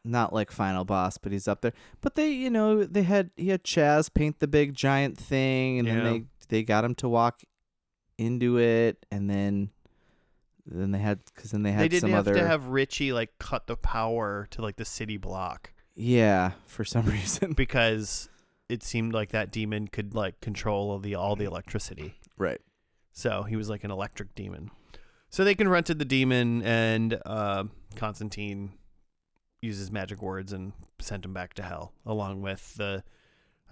Not final boss, but he's up there. But he had Chaz paint the big giant thing, and then they got him to walk into it, and then they had they didn't some have other to have Richie cut the power to the city block. Yeah, for some reason. Because it seemed like that demon could control all the electricity. Right. So he was an electric demon. So they confronted the demon, and Constantine uses magic words and sent him back to hell, along with I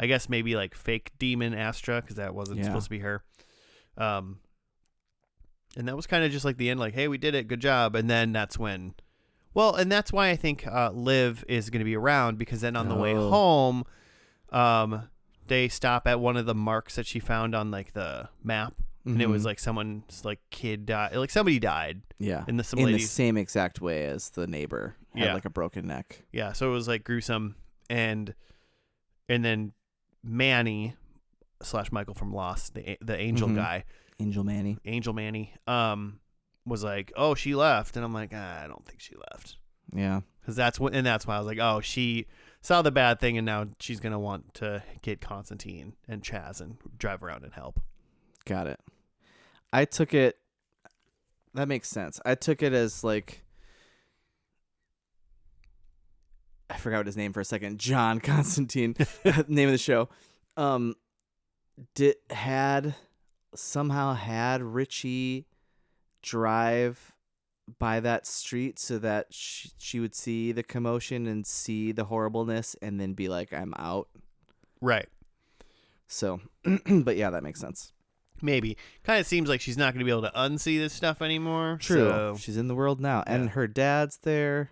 guess maybe fake demon Astra, because that wasn't supposed to be her. And that was kind of just the end, hey, we did it, good job. And then that's when, and that's why I think Liv is going to be around, because then on the way home, they stop at one of the marks that she found on the map. And it was someone's kid died, somebody died. Yeah. In the same exact way as the neighbor had a broken neck. Yeah. So it was gruesome. And then Manny / Michael from Lost, the angel guy. Angel Manny. Was oh, she left. And I'm I don't think she left. Yeah. Because that's why I was oh, she saw the bad thing and now she's going to want to get Constantine and Chaz and drive around and help. Got it. I took it. That makes sense. I took it as I forgot his name for a second. John Constantine, name of the show. Had somehow had Richie drive by that street so that she would see the commotion and see the horribleness and then be like, I'm out. Right. So, but yeah, that makes sense. Maybe. Kind of seems like she's not going to be able to unsee this stuff anymore. True. So. She's in the world now. And her dad's there.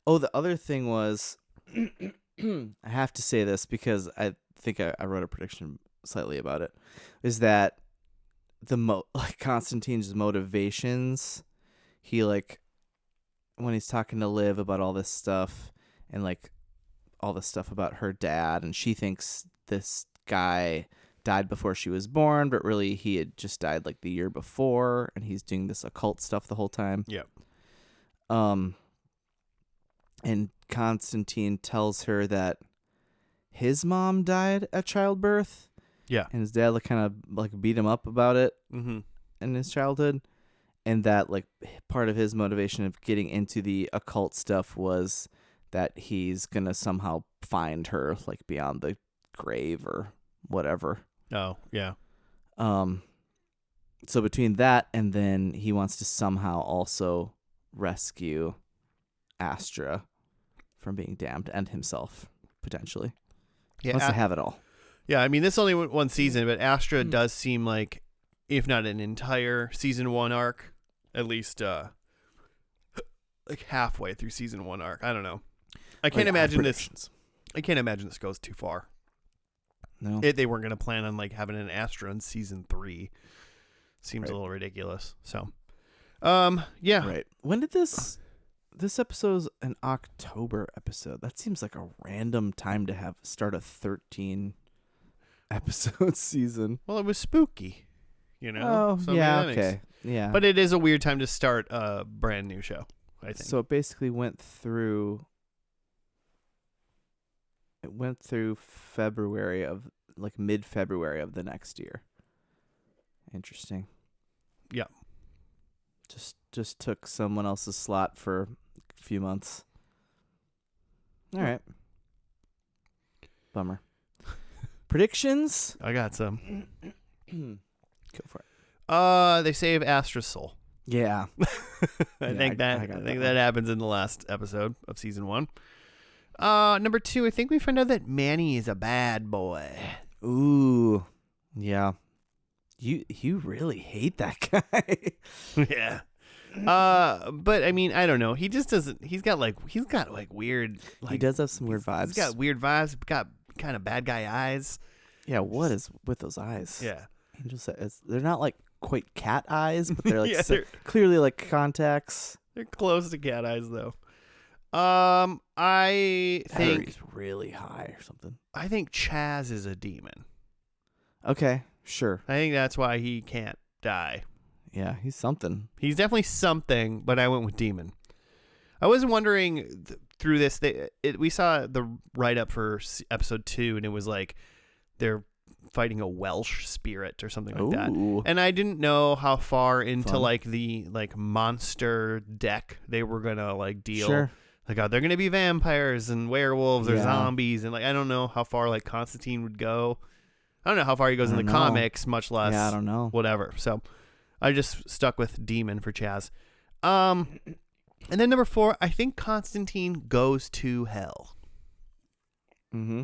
Oh, the other thing was, I have to say this because I think I wrote a prediction slightly about it, is that Constantine's motivations, he like, when he's talking to Liv about all this stuff and like all this stuff about her dad, and she thinks this guy died before she was born, but really he had just died like the year before, and he's doing this occult stuff the whole time. Yep. And Constantine tells her that his mom died at childbirth. Yeah. And his dad like kind of like beat him up about it in his childhood. And that like part of his motivation of getting into the occult stuff was that he's going to somehow find her like beyond the grave or whatever. Oh, yeah. So between that and then he wants to somehow also rescue Astra from being damned and himself, potentially. Yeah, Wants to have it all. Yeah, I mean, this only went one season, but Astra does seem like, if not an entire season 1 arc, at least like halfway through season 1 arc. I don't know. I can't imagine this. I can't imagine this goes too far. No. They weren't going to plan on like having an Astra in season 3. Seems a little ridiculous. So, yeah. Right. When did this episode's an October episode? That seems like a random time to start a 13 episode season. Well, it was spooky, you know. Oh, so yeah, okay. Yeah. But it is a weird time to start a brand new show, I think. So it basically went through February of like mid-February of the next year. Interesting. Yeah. Just took someone else's slot for a few months. All right. Bummer. Predictions? I got some. Go for it. They save Astra's soul. Yeah. I think that happens in the last episode of season 1. Number 2, I think we find out that Manny is a bad boy. Ooh. Yeah. You really hate that guy. Yeah. But I mean, I don't know. He just doesn't. He's got weird. Like, he does have some weird vibes. He's got weird vibes. Got kind of bad guy eyes. Yeah. What is with those eyes? Yeah. They're not like quite cat eyes, but they're like Yeah, they're clearly like contacts. They're close to cat eyes though. I think he's really high or something. I think Chaz is a demon. Okay, sure. I think that's why he can't die. Yeah, he's something. He's definitely something, but I went with demon. I was wondering through this. We saw the write up for episode 2, and it was like they're fighting a Welsh spirit or something like that. And I didn't know how far into like the like monster deck they were gonna like deal. Sure. Like, are there gonna be vampires and werewolves or zombies? And like, I don't know how far like Constantine would go. I don't know how far he goes in the comics, much less. Yeah, I don't know. Whatever. So I just stuck with demon for Chaz. And then number 4, I think Constantine goes to hell. Mm-hmm.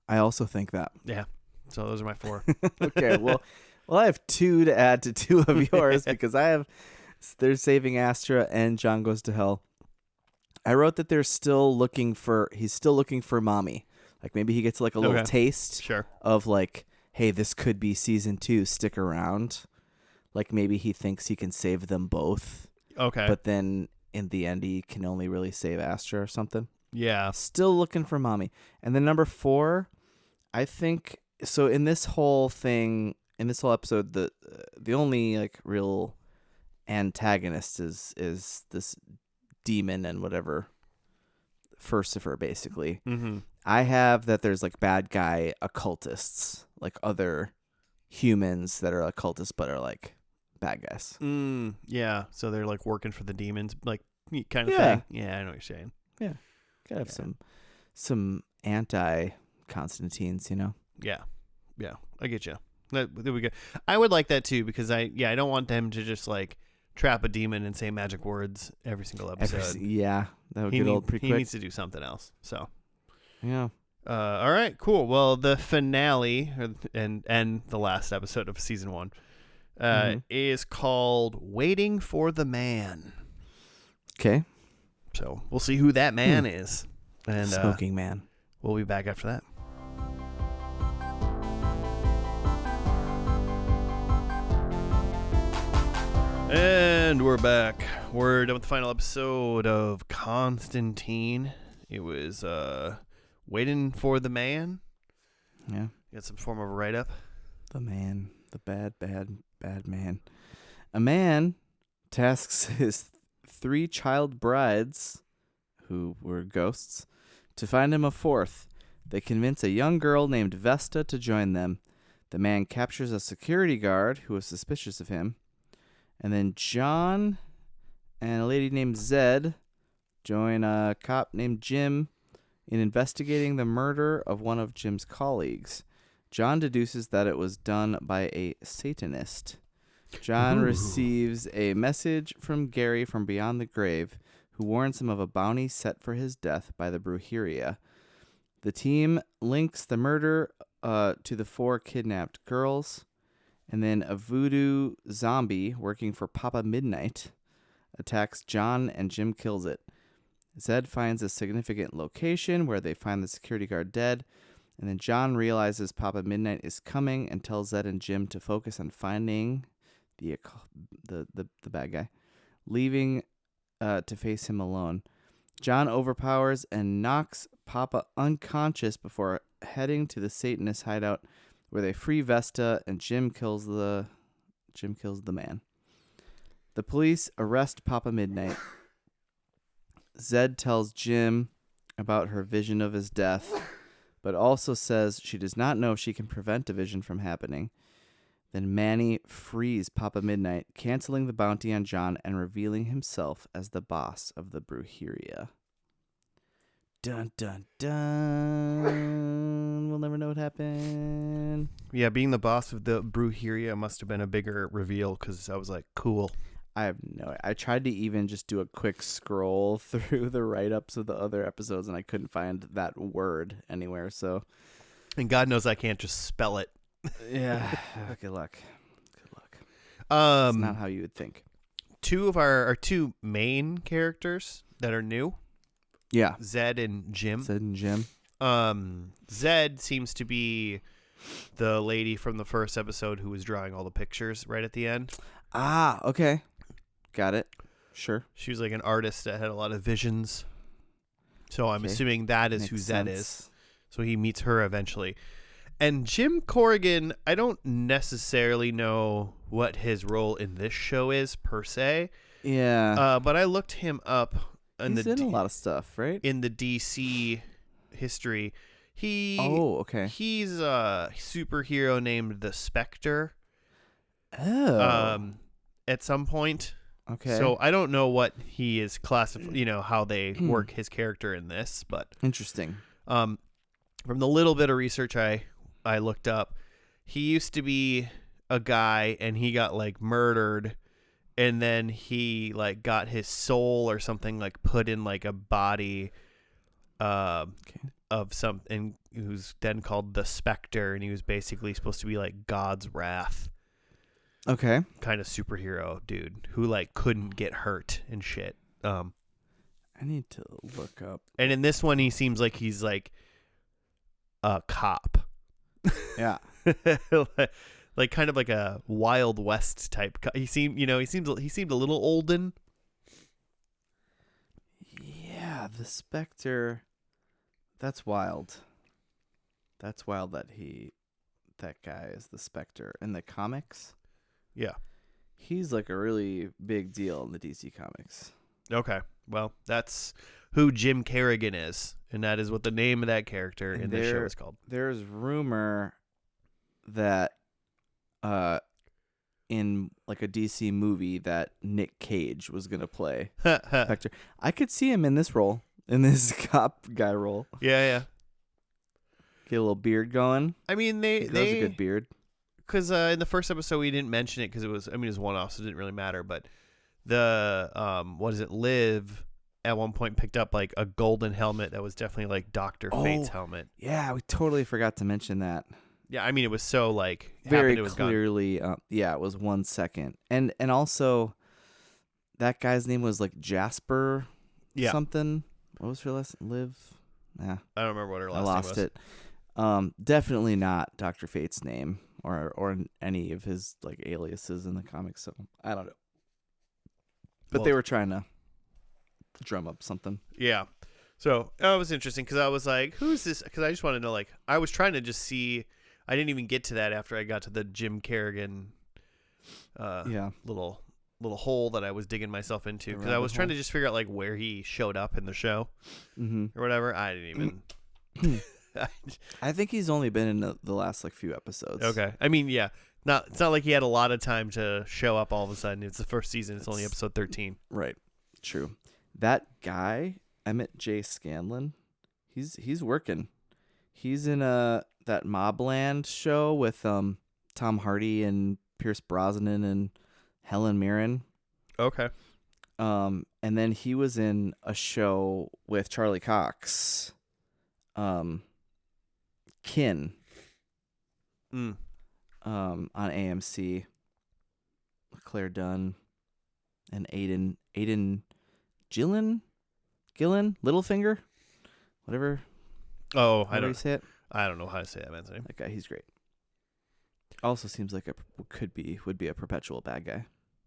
I also think that. Yeah. So those are my 4. Okay. Well, I have 2 to add to 2 of yours because they're saving Astra and John goes to hell. I wrote that he's still looking for mommy. Like maybe he gets like a little taste of like, hey, this could be season 2. Stick around. Like maybe he thinks he can save them both. Okay. But then in the end, he can only really save Astra or something. Yeah. Still looking for mommy. And then number 4, I think so. In this whole episode, the only like real antagonist is this demon and whatever Furcifer, basically. Mm-hmm. I have that there's like bad guy occultists, like other humans that are occultists but are like bad guys. Yeah. So they're like working for the demons, like kind of thing. Yeah, I know what you're saying. Yeah. Gotta have some anti-Constantines, you know? Yeah. Yeah. I get you. That would be good. I would like that too because I don't want them to just like trap a demon and say magic words every single episode. That would get old pretty quick. He needs to do something else. So yeah. All right, cool. Well, the finale and the last episode of season 1 is called "Waiting for the Man." Okay. So we'll see who that man is. And Smoking man. We'll be back after that. And we're back. We're done with the final episode of Constantine. It was Waiting for the Man. Yeah. Got some form of a write-up. The man. The bad man. A man tasks his 3 child brides, who were ghosts, to find him a 4th. They convince a young girl named Vesta to join them. The man captures a security guard who is suspicious of him. And then John and a lady named Zed join a cop named Jim in investigating the murder of one of Jim's colleagues. John deduces that it was done by a Satanist. John receives a message from Gary from beyond the grave, who warns him of a bounty set for his death by the Brujeria. The team links the murder to the 4 kidnapped girls, and then a voodoo zombie working for Papa Midnight attacks John and Jim kills it. Zed finds a significant location where they find the security guard dead, and then John realizes Papa Midnight is coming and tells Zed and Jim to focus on finding the bad guy, leaving to face him alone. John overpowers and knocks Papa unconscious before heading to the Satanist hideout, where they free Vesta and Jim kills the man. The police arrest Papa Midnight. Zed tells Jim about her vision of his death, but also says she does not know if she can prevent a vision from happening. Then Manny frees Papa Midnight, canceling the bounty on John and revealing himself as the boss of the Brujeria. Dun, dun, dun. We'll never know what happened. Yeah, being the boss of the Brujeria must have been a bigger reveal because I was like, cool. I tried to even just do a quick scroll through the write-ups of the other episodes, and I couldn't find that word anywhere. So, and God knows I can't just spell it. Yeah. Good luck. It's not how you would think. 2 of our 2 main characters that are new. Yeah. Zed and Jim. Zed seems to be the lady from the first episode who was drawing all the pictures right at the end. Ah, okay. Got it. Sure. She was like an artist that had a lot of visions. So I'm assuming that is who Zed is. So he meets her eventually. And Jim Corrigan, I don't necessarily know what his role in this show is per se. Yeah. But I looked him up. He's in a lot of stuff, right? In the DC history. He's a superhero named the Spectre. Oh. At some point. Okay. So I don't know what he is classified, how they work his character in this, but interesting. From the little bit of research I looked up, he used to be a guy and he got like murdered, and then he like got his soul or something like put in like a body of something who's then called the Spectre, and he was basically supposed to be like God's wrath. Okay. Kind of superhero dude who like couldn't get hurt and shit. I need to look up. And in this one he seems like he's like a cop. Yeah. Like kind of like a Wild West type. He seemed a little olden. Yeah, the Spectre. That's wild. That's wild that guy is the Spectre in the comics. Yeah. He's like a really big deal in the DC comics. Okay. Well, that's who Jim Kerrigan is, and that is what the name of that character in this show is called. There's rumor that in like a DC movie that Nick Cage was going to play Spectre. I could see him in this role, in this cop guy role. Yeah. Get a little beard going. I mean, That was a good beard. because in the first episode we didn't mention it because it was one-off, so it didn't really matter. But the what is it? Liv at one point picked up like a golden helmet that was definitely like Dr. Fate's helmet. Yeah, we totally forgot to mention that. Yeah, I mean it was so like Very it was clearly. Yeah, it was 1 second, and also that guy's name was like Jasper. Yeah. Something. What was her last Liv? Yeah. I don't remember what her last I lost name was. it. Definitely not Dr. Fate's name or any of his like aliases in the comics. So I don't know. But they were trying to drum up something. Yeah. So it was interesting because I was like, who's this? Because I just want to know, like, I was trying to just see. I didn't even get to that after I got to the Jim Kerrigan little hole that I was digging myself into because I was trying to just figure out like where he showed up in the show or whatever. I didn't even. I think he's only been in the last like few episodes. Okay. I mean, yeah. It's not like he had a lot of time to show up all of a sudden. It's the first season. It's only episode 13. Right. True. That guy, Emmett J. Scanlon, he's working. He's in that Mobland show with Tom Hardy and Pierce Brosnan and Helen Mirren. Okay. And then he was in a show with Charlie Cox. Kin. On AMC. Claire Dunn and Aiden Gillen, Littlefinger, whatever. Oh, I don't say it. I don't know how to say that man's name. That guy, he's great. Also seems like would be a perpetual bad guy.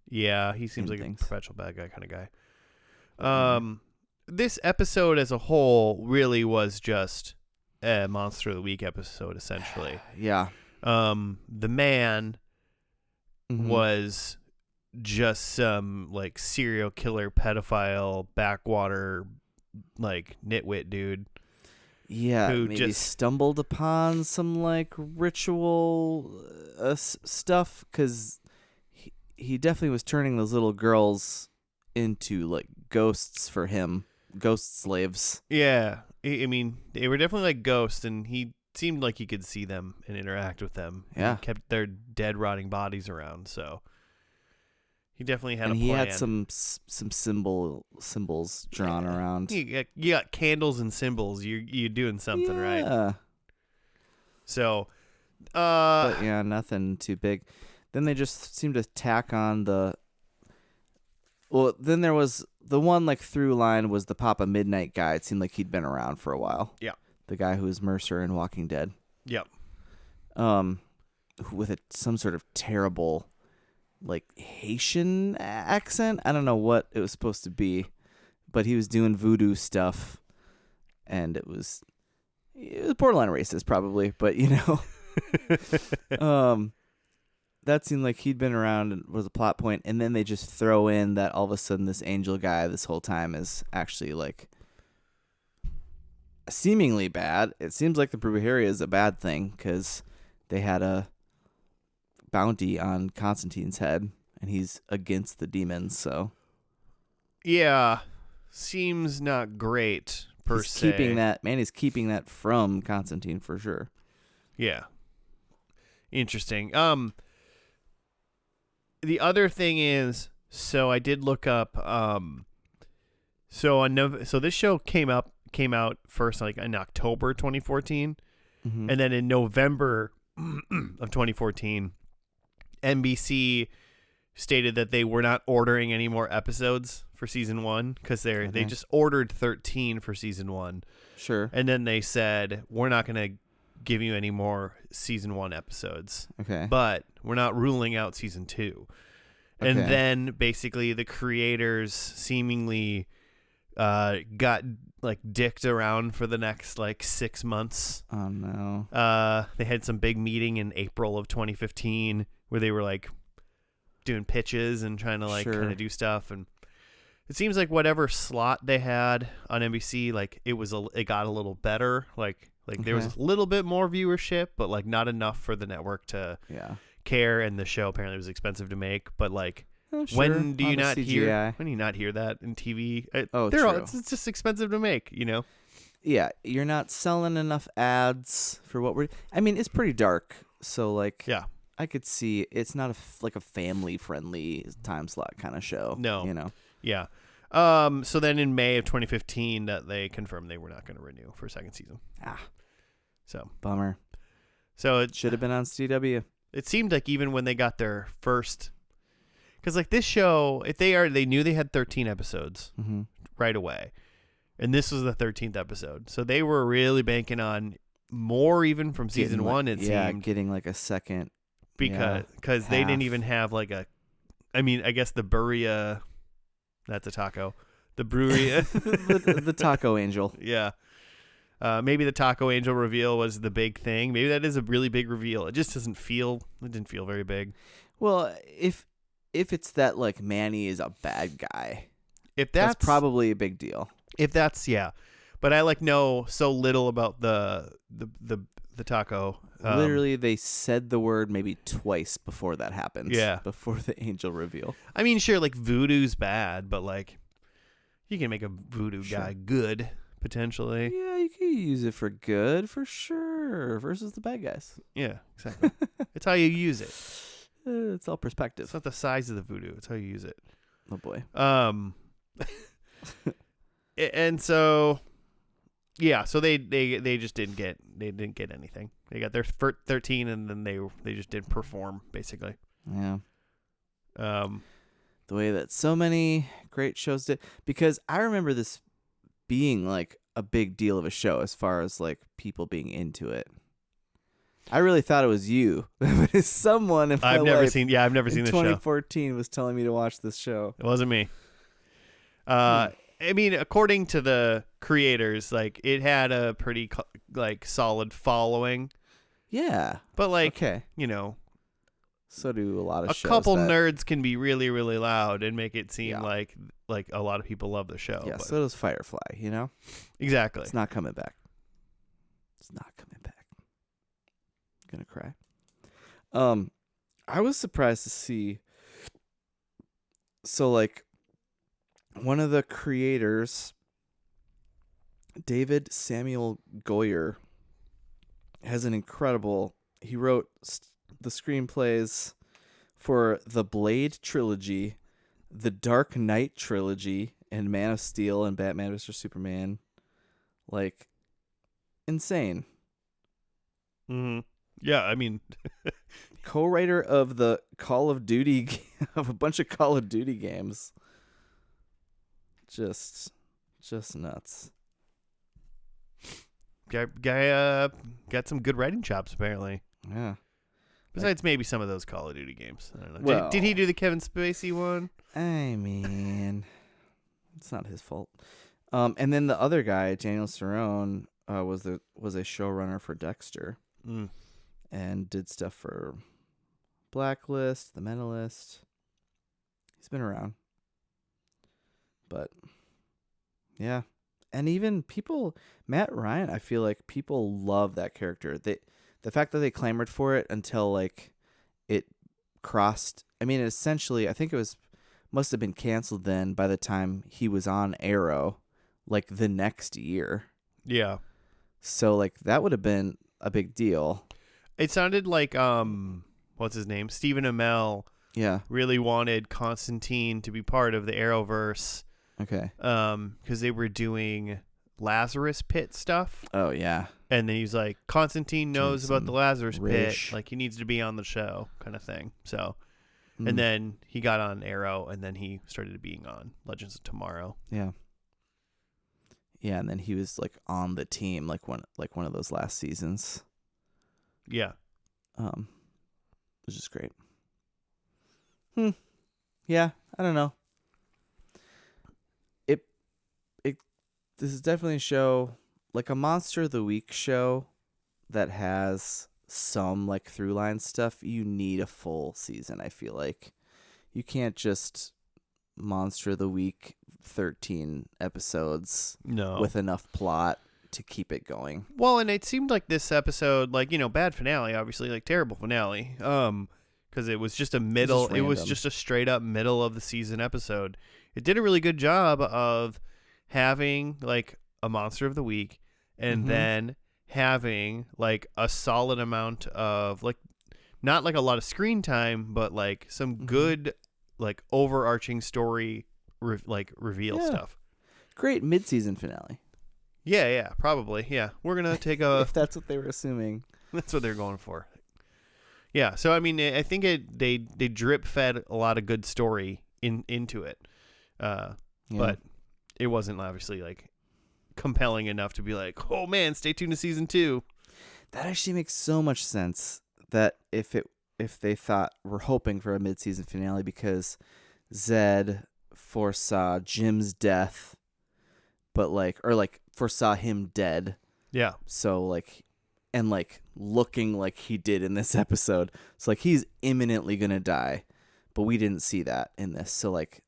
Yeah, he seems like a perpetual bad guy kind of guy. This episode as a whole really was just a Monster of the Week episode, essentially. Yeah. The man was just some like serial killer, pedophile, backwater, like nitwit dude. Yeah, who maybe just stumbled upon some like ritual stuff because he definitely was turning those little girls into like ghosts for him, ghost slaves. Yeah, I mean they were definitely like ghosts, and he seemed like he could see them and interact with them. Yeah, he kept their dead, rotting bodies around, so he definitely had a plan. And he had some symbols drawn around. You got candles and symbols. You're doing something right. So, but yeah, nothing too big. Then they just seemed to tack on the. Well, then there was the one like through line was the Papa Midnight guy. It seemed like he'd been around for a while. Yeah. The guy who was Mercer in Walking Dead. Yep. With some sort of terrible, like Haitian accent. I don't know what it was supposed to be, but he was doing voodoo stuff, and it was borderline racist probably, but you know, that seemed like he'd been around and was a plot point, and then they just throw in that all of a sudden this angel guy this whole time is actually like seemingly bad. It seems like the Brujeria is a bad thing because they had a bounty on Constantine's head, and he's against the demons. So, yeah, seems not great per se. He's keeping that from Constantine for sure. Yeah, interesting. The other thing is, so I did look up. So this show came out first like in October 2014, and then in November of 2014. NBC stated that they were not ordering any more episodes for season 1 because they just ordered 13 for season 1. Sure. And then they said, we're not going to give you any more season 1 episodes. Okay. But we're not ruling out season 2. Okay. And then basically the creators seemingly got like dicked around for the next like 6 months. Oh no. They had some big meeting in April of 2015 where they were like doing pitches and trying to like kind of do stuff, and it seems like whatever slot they had on NBC, like it got a little better, like there was a little bit more viewership, but like not enough for the network to care, and the show apparently was expensive to make, but like when do you not hear that in TV? It's just expensive to make, you know? Yeah, you're not selling enough ads for what I mean, it's pretty dark, so like I could see it's not like a family friendly time slot kind of show. No. You know. Yeah. So then in May of 2015, that they confirmed they were not going to renew for a second season. So Bummer. So it Should have been on CW. It seemed like even when they got their first, because like this show, if they knew they had 13 episodes right away, and this was the 13th episode, so they were really banking on more even from season one. It seemed getting like a second because they didn't even have like a, I mean, I guess the Buria, that's a taco, the Bruria, the Taco Angel. Yeah. Maybe the Taco Angel reveal was the big thing. Maybe that is a really big reveal. It just didn't feel very big. Well, if it's that like Manny is a bad guy, if that's probably a big deal. If that's but I like know so little about the taco. Literally, they said the word maybe twice before that happened. Yeah, before the angel reveal. I mean, sure, like voodoo's bad, but like you can make a voodoo guy good. Potentially. Yeah, you can use it for good, for sure, versus the bad guys. Yeah, exactly. It's how you use it. It's all perspective. It's not the size of the voodoo. It's how you use it. Oh, boy. And so, yeah, so they just didn't get anything. They got their 13, and then they just didn't perform, basically. Yeah. The way that so many great shows did. Because I remember this being like a big deal of a show as far as like people being into it. I really thought it was you. But someone in my I've never life seen the show. 2014 was telling me to watch this show. It wasn't me. I mean, according to the creators, like it had a pretty like solid following. Yeah. But like, okay. You know, so do a lot of a shows. A couple nerds can be really, really loud and make it seem like a lot of people love the show. Yeah, but. so does Firefly, you know? Exactly. It's not coming back. It's not coming back. I'm gonna cry. I was surprised to see. So, like, one of the creators, David Samuel Goyer, has an incredible. He wrote the screenplays for the Blade trilogy, the Dark Knight trilogy, and Man of Steel and Batman vs Superman. Like, insane. Mm-hmm. Yeah, I mean, co-writer of the Call of Duty of a bunch of Call of Duty games. Just nuts. Guy got some good writing chops apparently. Yeah. Besides maybe some of those Call of Duty games. I don't know. Well, did he do the Kevin Spacey one? I mean, it's not his fault. And then the other guy, Daniel Cerrone, was a showrunner for Dexter, and did stuff for Blacklist, The Mentalist. He's been around, but yeah, and even people, Matt Ryan. I feel like people love that character. The fact that they clamored for it until like it crossed. I mean, essentially, I think must have been canceled then by the time he was on Arrow, like the next year. Yeah. So like that would have been a big deal. It sounded like what's his name? Stephen Amell. Yeah. Really wanted Constantine to be part of the Arrowverse. Okay. Because they were doing Lazarus Pit stuff. Oh yeah. And then he's like, Constantine knows about the Lazarus Pit. Like he needs to be on the show, kind of thing. So, and then he got on Arrow, and then he started being on Legends of Tomorrow. Yeah. Yeah, and then he was like on the team, like one of those last seasons. Yeah. Which is great. Yeah, I don't know. This is definitely a show, like a Monster of the Week show that has some like through line stuff. You need a full season, I feel like. You can't just Monster of the Week 13 episodes with enough plot to keep it going. Well, and it seemed like this episode, like, you know, bad finale, obviously, like terrible finale. Because it was just it was just a straight up middle of the season episode. It did a really good job of having like a Monster of the Week and then having like a solid amount of like not like a lot of screen time, but like some good like overarching story reveal stuff. Great mid-season finale. Yeah, probably. Yeah, we're gonna take a. If that's what they were assuming. That's what they're going for. Yeah, so I mean, I think they drip fed a lot of good story into it, but it wasn't obviously like compelling enough to be like, oh man, stay tuned to season 2. That actually makes so much sense. That if they thought we're hoping for a mid-season finale because Zed foresaw Jim's death, but foresaw him dead. Yeah. So like, and like looking like he did in this episode. So like he's imminently gonna die, but we didn't see that in this. So like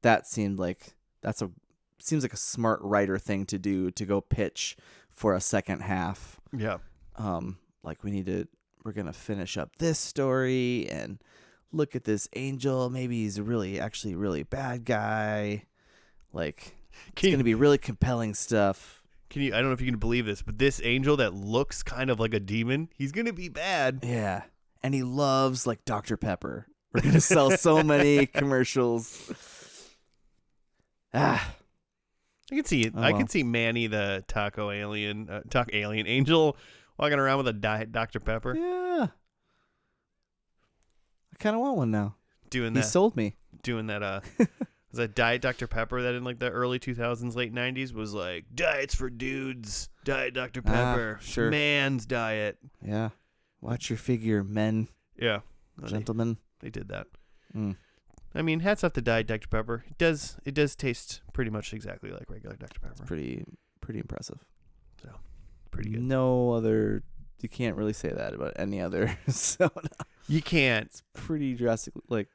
that seems like a smart writer thing to do, to go pitch for a second half. Yeah. Like we're gonna finish up this story and look at this angel. Maybe he's actually really bad guy. Like it's gonna be really compelling stuff. I don't know if you can believe this, but this angel that looks kind of like a demon, he's gonna be bad. Yeah, and he loves like Dr. Pepper. We're gonna sell so many commercials. I can see it. I can see Manny the taco alien angel walking around with a Diet Dr. Pepper. Yeah, I kind of want one now. He sold me. Doing that. Was that Diet Dr. Pepper that in like the early 2000s, late 90s was like diets for dudes, Diet Dr. Pepper, sure. Man's diet. Yeah, watch your figure, men. Yeah, gentlemen. They did that. I mean, hats off to Diet Dr. Pepper. It does taste pretty much exactly like regular Dr. Pepper. It's pretty impressive. So, pretty good. No other. You can't really say that about any other soda. You can't. It's pretty drastic. Like,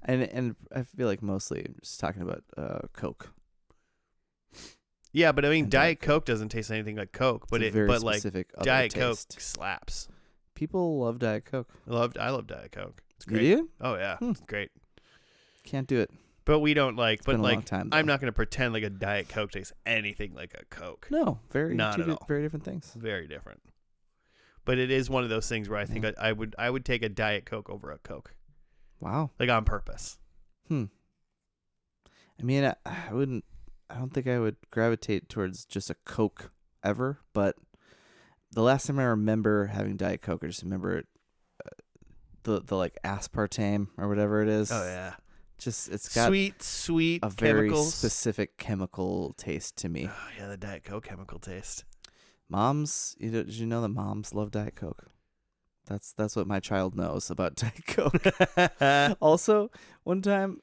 and I feel like mostly I'm just talking about Coke. Yeah, but I mean, Diet Coke doesn't taste anything like Coke, but like Diet Coke slaps. People love Diet Coke. I love Diet Coke. It's great. You do? Oh yeah, it's great. Can't do it. But we don't like. But like, time, I'm not going to pretend like a Diet Coke tastes anything like a Coke. No, not at all. Very different things. Very different. But it is one of those things where I think I would take a Diet Coke over a Coke. Wow. Like on purpose. I mean, I wouldn't. I don't think I would gravitate towards just a Coke ever. But the last time I remember having Diet Coke, I just remember it, the like aspartame or whatever it is. Oh yeah. Just it's got sweet a chemicals. very specific chemical taste to me. Oh, yeah, the Diet Coke chemical taste. Moms, did you know that moms love Diet Coke? That's what my child knows about Diet Coke. Also, one time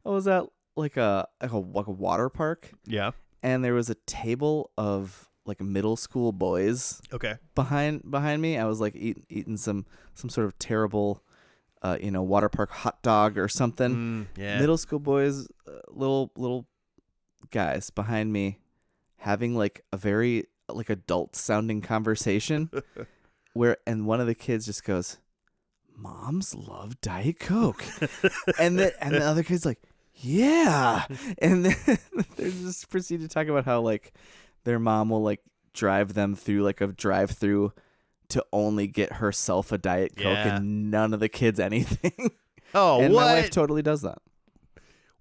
I was at like a water park. Yeah. And there was a table of like middle school boys. Okay. Behind me, I was like eating some sort of terrible water park hot dog or something. Yeah. Middle school boys, little guys behind me having like a very like adult sounding conversation and one of the kids just goes, "Moms love Diet Coke." and the other kid's like, "Yeah." And then they just proceed to talk about how like their mom will like drive them through like a drive-through to only get herself a Diet Coke and none of the kids anything. Oh, and what? My wife totally does that.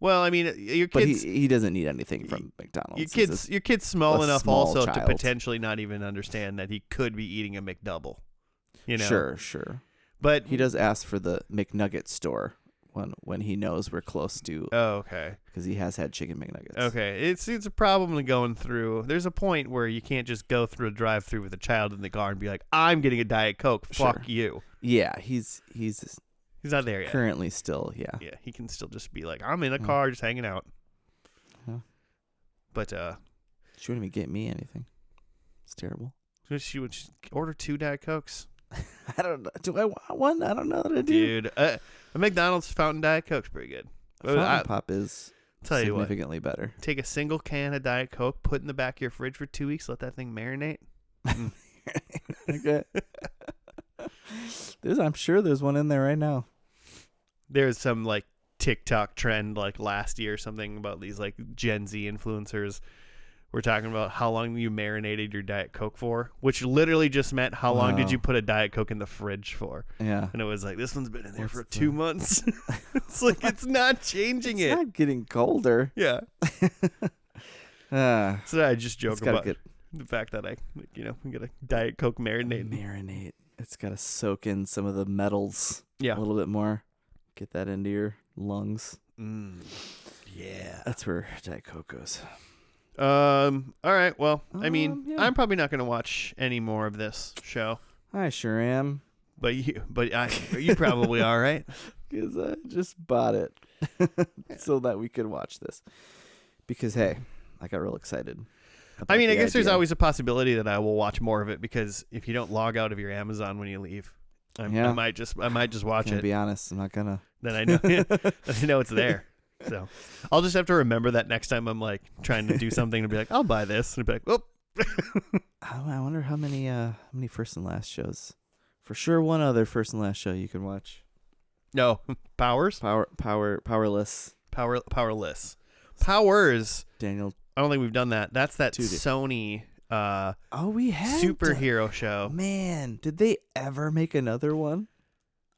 Well, I mean, your kids. But he doesn't need anything from McDonald's. Your kid's small enough also child. to potentially not even understand that he could be eating a McDouble. You know? Sure. But he does ask for the McNugget store when he knows we're close to. Oh, okay. Because he has had chicken McNuggets. Okay, it's a problem going through. There's a point where you can't just go through a drive-through with a child in the car and be like, "I'm getting a Diet Coke. Fuck you." Yeah, he's not there yet. Currently, still, yeah. Yeah, he can still just be like, "I'm in a car, just hanging out." Huh. But she wouldn't even get me anything. It's terrible. She would order 2 Diet Cokes. I don't know. Do I want one? I don't know that I do. Dude, a McDonald's fountain Diet Coke's pretty good. Fountain Pop is tell you significantly better. Take a single can of Diet Coke, put it in the back of your fridge for 2 weeks, let that thing marinate. Okay. I'm sure there's one in there right now. There's some like TikTok trend like last year or something about these like Gen Z influencers we're talking about how long you marinated your Diet Coke for, which literally just meant how long did you put a Diet Coke in the fridge for. Yeah. And it was like, this one's been in there for 2 months. It's like, it's not changing It's not getting colder. Yeah. So I just joke about the fact that I get a Diet Coke marinade. Marinate. It's got to soak in some of the metals a little bit more. Get that into your lungs. Yeah. That's where Diet Coke goes. All right. Well, I mean, I'm probably not going to watch any more of this show. I sure am. But you probably are, right? Because I just bought it so that we could watch this. Because, hey, I got real excited. I mean, I guess there's always a possibility that I will watch more of it, because if you don't log out of your Amazon when you leave, I might just watch it. To be honest, I'm not gonna. Then I know I know it's there. So I'll just have to remember that next time I'm like trying to do something to be like, I'll buy this, and be like, oh. I wonder how many first and last shows. For sure, one other first and last show you can watch. No, Powerless. Daniel. I don't think we've done that. That's that Dude. Sony we had superhero show. Man, did they ever make another one?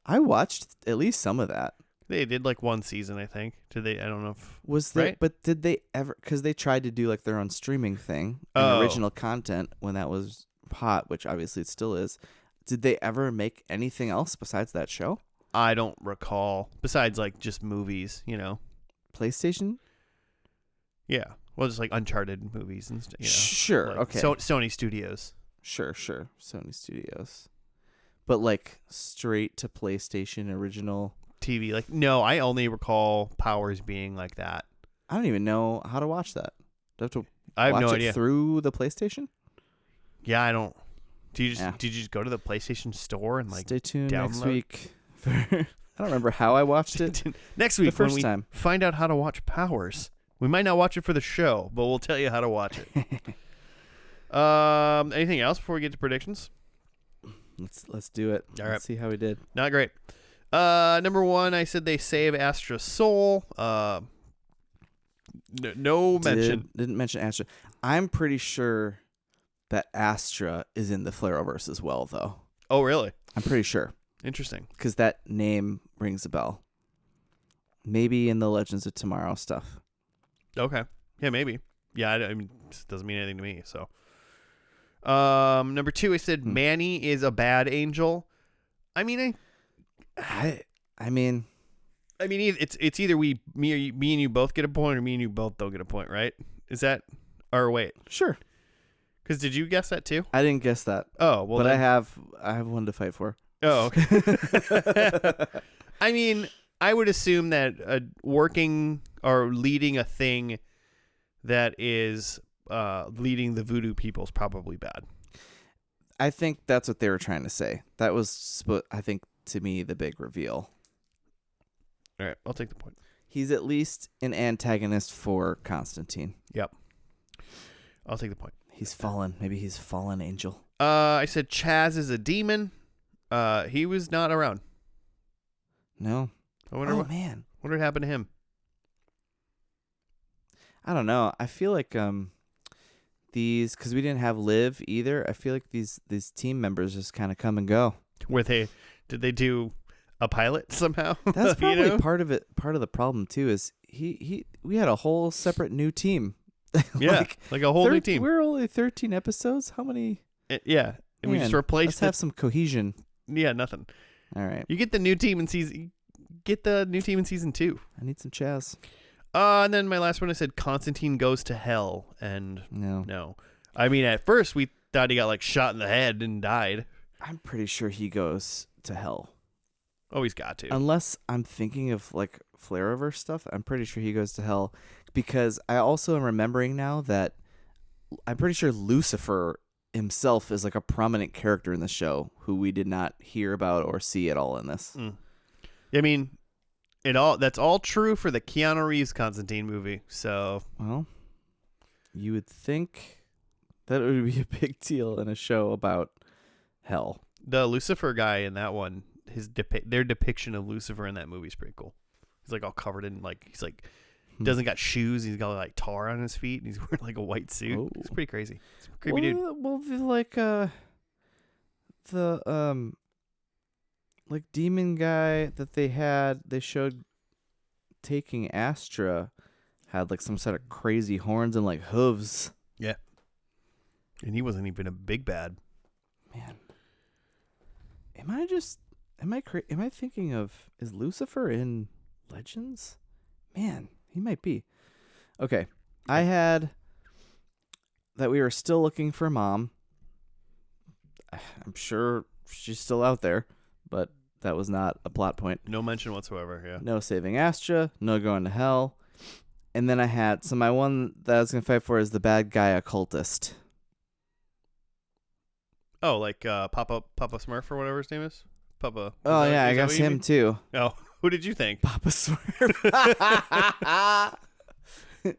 I watched at least some of that. They did like one season, I think. Did they? I don't know if right? But did they ever? Because they tried to do like their own streaming thing, and original content when that was hot, which obviously it still is. Did they ever make anything else besides that show? I don't recall. Besides like just movies, PlayStation. Yeah. Well, just like Uncharted movies and stuff. Sure. Like Okay. Sony Studios. Sure. Sony Studios. But like straight to PlayStation original TV. Like, no, I only recall Powers being like that. I don't even know how to watch that. Do I have to I have watch no it idea. through the PlayStation? Yeah, I don't. Did you just go to the PlayStation store and like stay tuned download? next week? I don't remember how I watched it. Next week, the first when we time. find out how to watch Powers. We might not watch it for the show, but we'll tell you how to watch it. Anything else before we get to predictions? Let's do it. All right. Let's see how we did. Not great. Number one, I said they save Astra's soul. No mention. Didn't mention Astra. I'm pretty sure that Astra is in the Flareverse as well, though. Oh, really? I'm pretty sure. Interesting. Because that name rings a bell. Maybe in the Legends of Tomorrow stuff. Okay. Yeah, maybe. Yeah, I mean, it doesn't mean anything to me. So, number two, I said Manny is a bad angel. I mean, I mean, it's either me and you both get a point, or me and you both don't get a point, right? Is that? Or wait, sure. Because did you guess that too? I didn't guess that. Oh well, but then... I have one to fight for. Oh, okay. I mean, I would assume that working or leading a thing that is leading the voodoo people is probably bad. I think that's what they were trying to say. That was, I think, to me, the big reveal. All right, I'll take the point. He's at least an antagonist for Constantine. Yep. I'll take the point. He's fallen. Maybe he's a fallen angel. I said Chaz is a demon. He was not around. No. I wonder what happened to him. I don't know. I feel like these, because we didn't have Liv either. I feel like these team members just kind of come and go. Did they do a pilot somehow? That's probably part of it. Part of the problem too is we had a whole separate new team. Yeah, like a whole new team. We're only 13 episodes. How many? Yeah, and we just replaced. Let's have some cohesion. Yeah, nothing. All right. You get the new team in season. Get the new team in season 2. I need some Chaz. And then my last one, I said Constantine goes to hell, and no. I mean, at first we thought he got like shot in the head and died. I'm pretty sure he goes to hell. Oh, he's got to. Unless I'm thinking of like Flareverse stuff, I'm pretty sure he goes to hell, because I also am remembering now that I'm pretty sure Lucifer himself is like a prominent character in the show who we did not hear about or see at all in this. I mean, that's all true for the Keanu Reeves Constantine movie. So, well, you would think that it would be a big deal in a show about hell. The Lucifer guy in that one, their depiction of Lucifer in that movie is pretty cool. He's like all covered in like he's like Doesn't got shoes. He's got like tar on his feet. And he's wearing like a white suit. Oh. It's pretty crazy. It's a creepy dude. Well, the like demon guy that they showed taking Astra had like some sort of crazy horns and like hooves. Yeah. And he wasn't even a big bad. Man. Am I thinking of, is Lucifer in Legends? Man, he might be. Okay. I had that we were still looking for Mom. I'm sure she's still out there, but that was not a plot point. No mention whatsoever, yeah. No saving Astra, no going to hell. And then I had, so my one that I was going to fight for is the bad guy occultist. Oh, like Papa Smurf or whatever his name is? Papa. Oh, yeah, I guess him too. Oh, who did you think? Papa Smurf.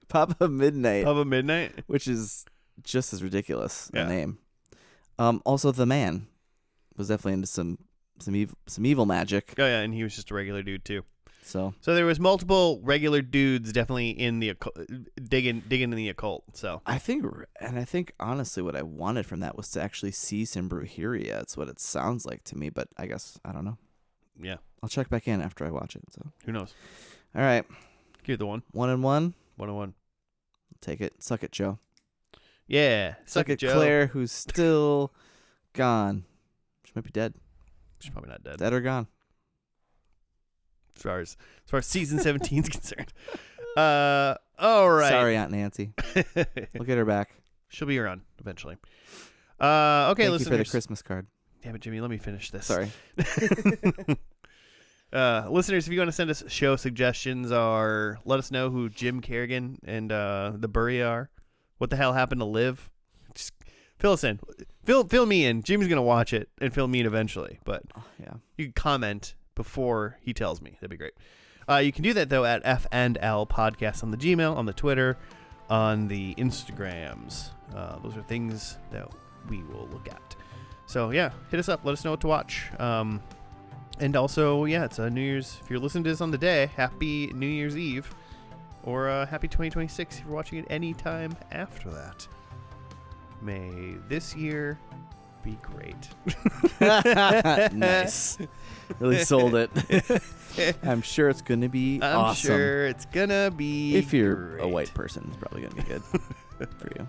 Papa Midnight. Papa Midnight? Which is just as ridiculous a Yeah. name. Also, the man was definitely into some evil magic. Oh, yeah, and he was just a regular dude, too. So there was multiple regular dudes definitely in the digging in the occult. So I think honestly, what I wanted from that was to actually see some brujeria. It's what it sounds like to me, but I guess I don't know. Yeah, I'll check back in after I watch it. So who knows? All right, Give it the 1. 1-1. 1-1. Take it. Suck it, Joe. Yeah, suck it, Joe. Claire, who's still gone. She might be dead. She's probably not dead. Dead or gone. As far as season 17 is concerned. All right. Sorry, Aunt Nancy. We'll get her back. She'll be around eventually. Okay, Thank you listeners. for the Christmas card. Damn it, Jimmy. Let me finish this. Sorry. Listeners, if you want to send us show suggestions or let us know who Jim Kerrigan and the Burry are, what the hell happened to Liv, just fill us in. Fill me in. Jimmy's going to watch it and fill me in eventually, but Yeah. you can comment before he tells me. That'd be great. You can do that, though, at F&L Podcast on the Gmail, on the Twitter, on the Instagrams. Those are things that we will look at. So, yeah, hit us up. Let us know what to watch. And also, yeah, it's New Year's. If you're listening to this on the day, happy New Year's Eve. Or happy 2026 if you're watching it any time after that. May this year be great. Nice. Really sold it. I'm sure it's going to be awesome. I'm sure it's going to be If you're great. a white person, it's probably going to be good for you.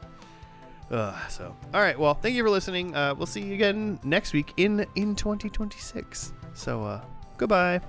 So, all right. Well, thank you for listening. We'll see you again next week in 2026. So, goodbye.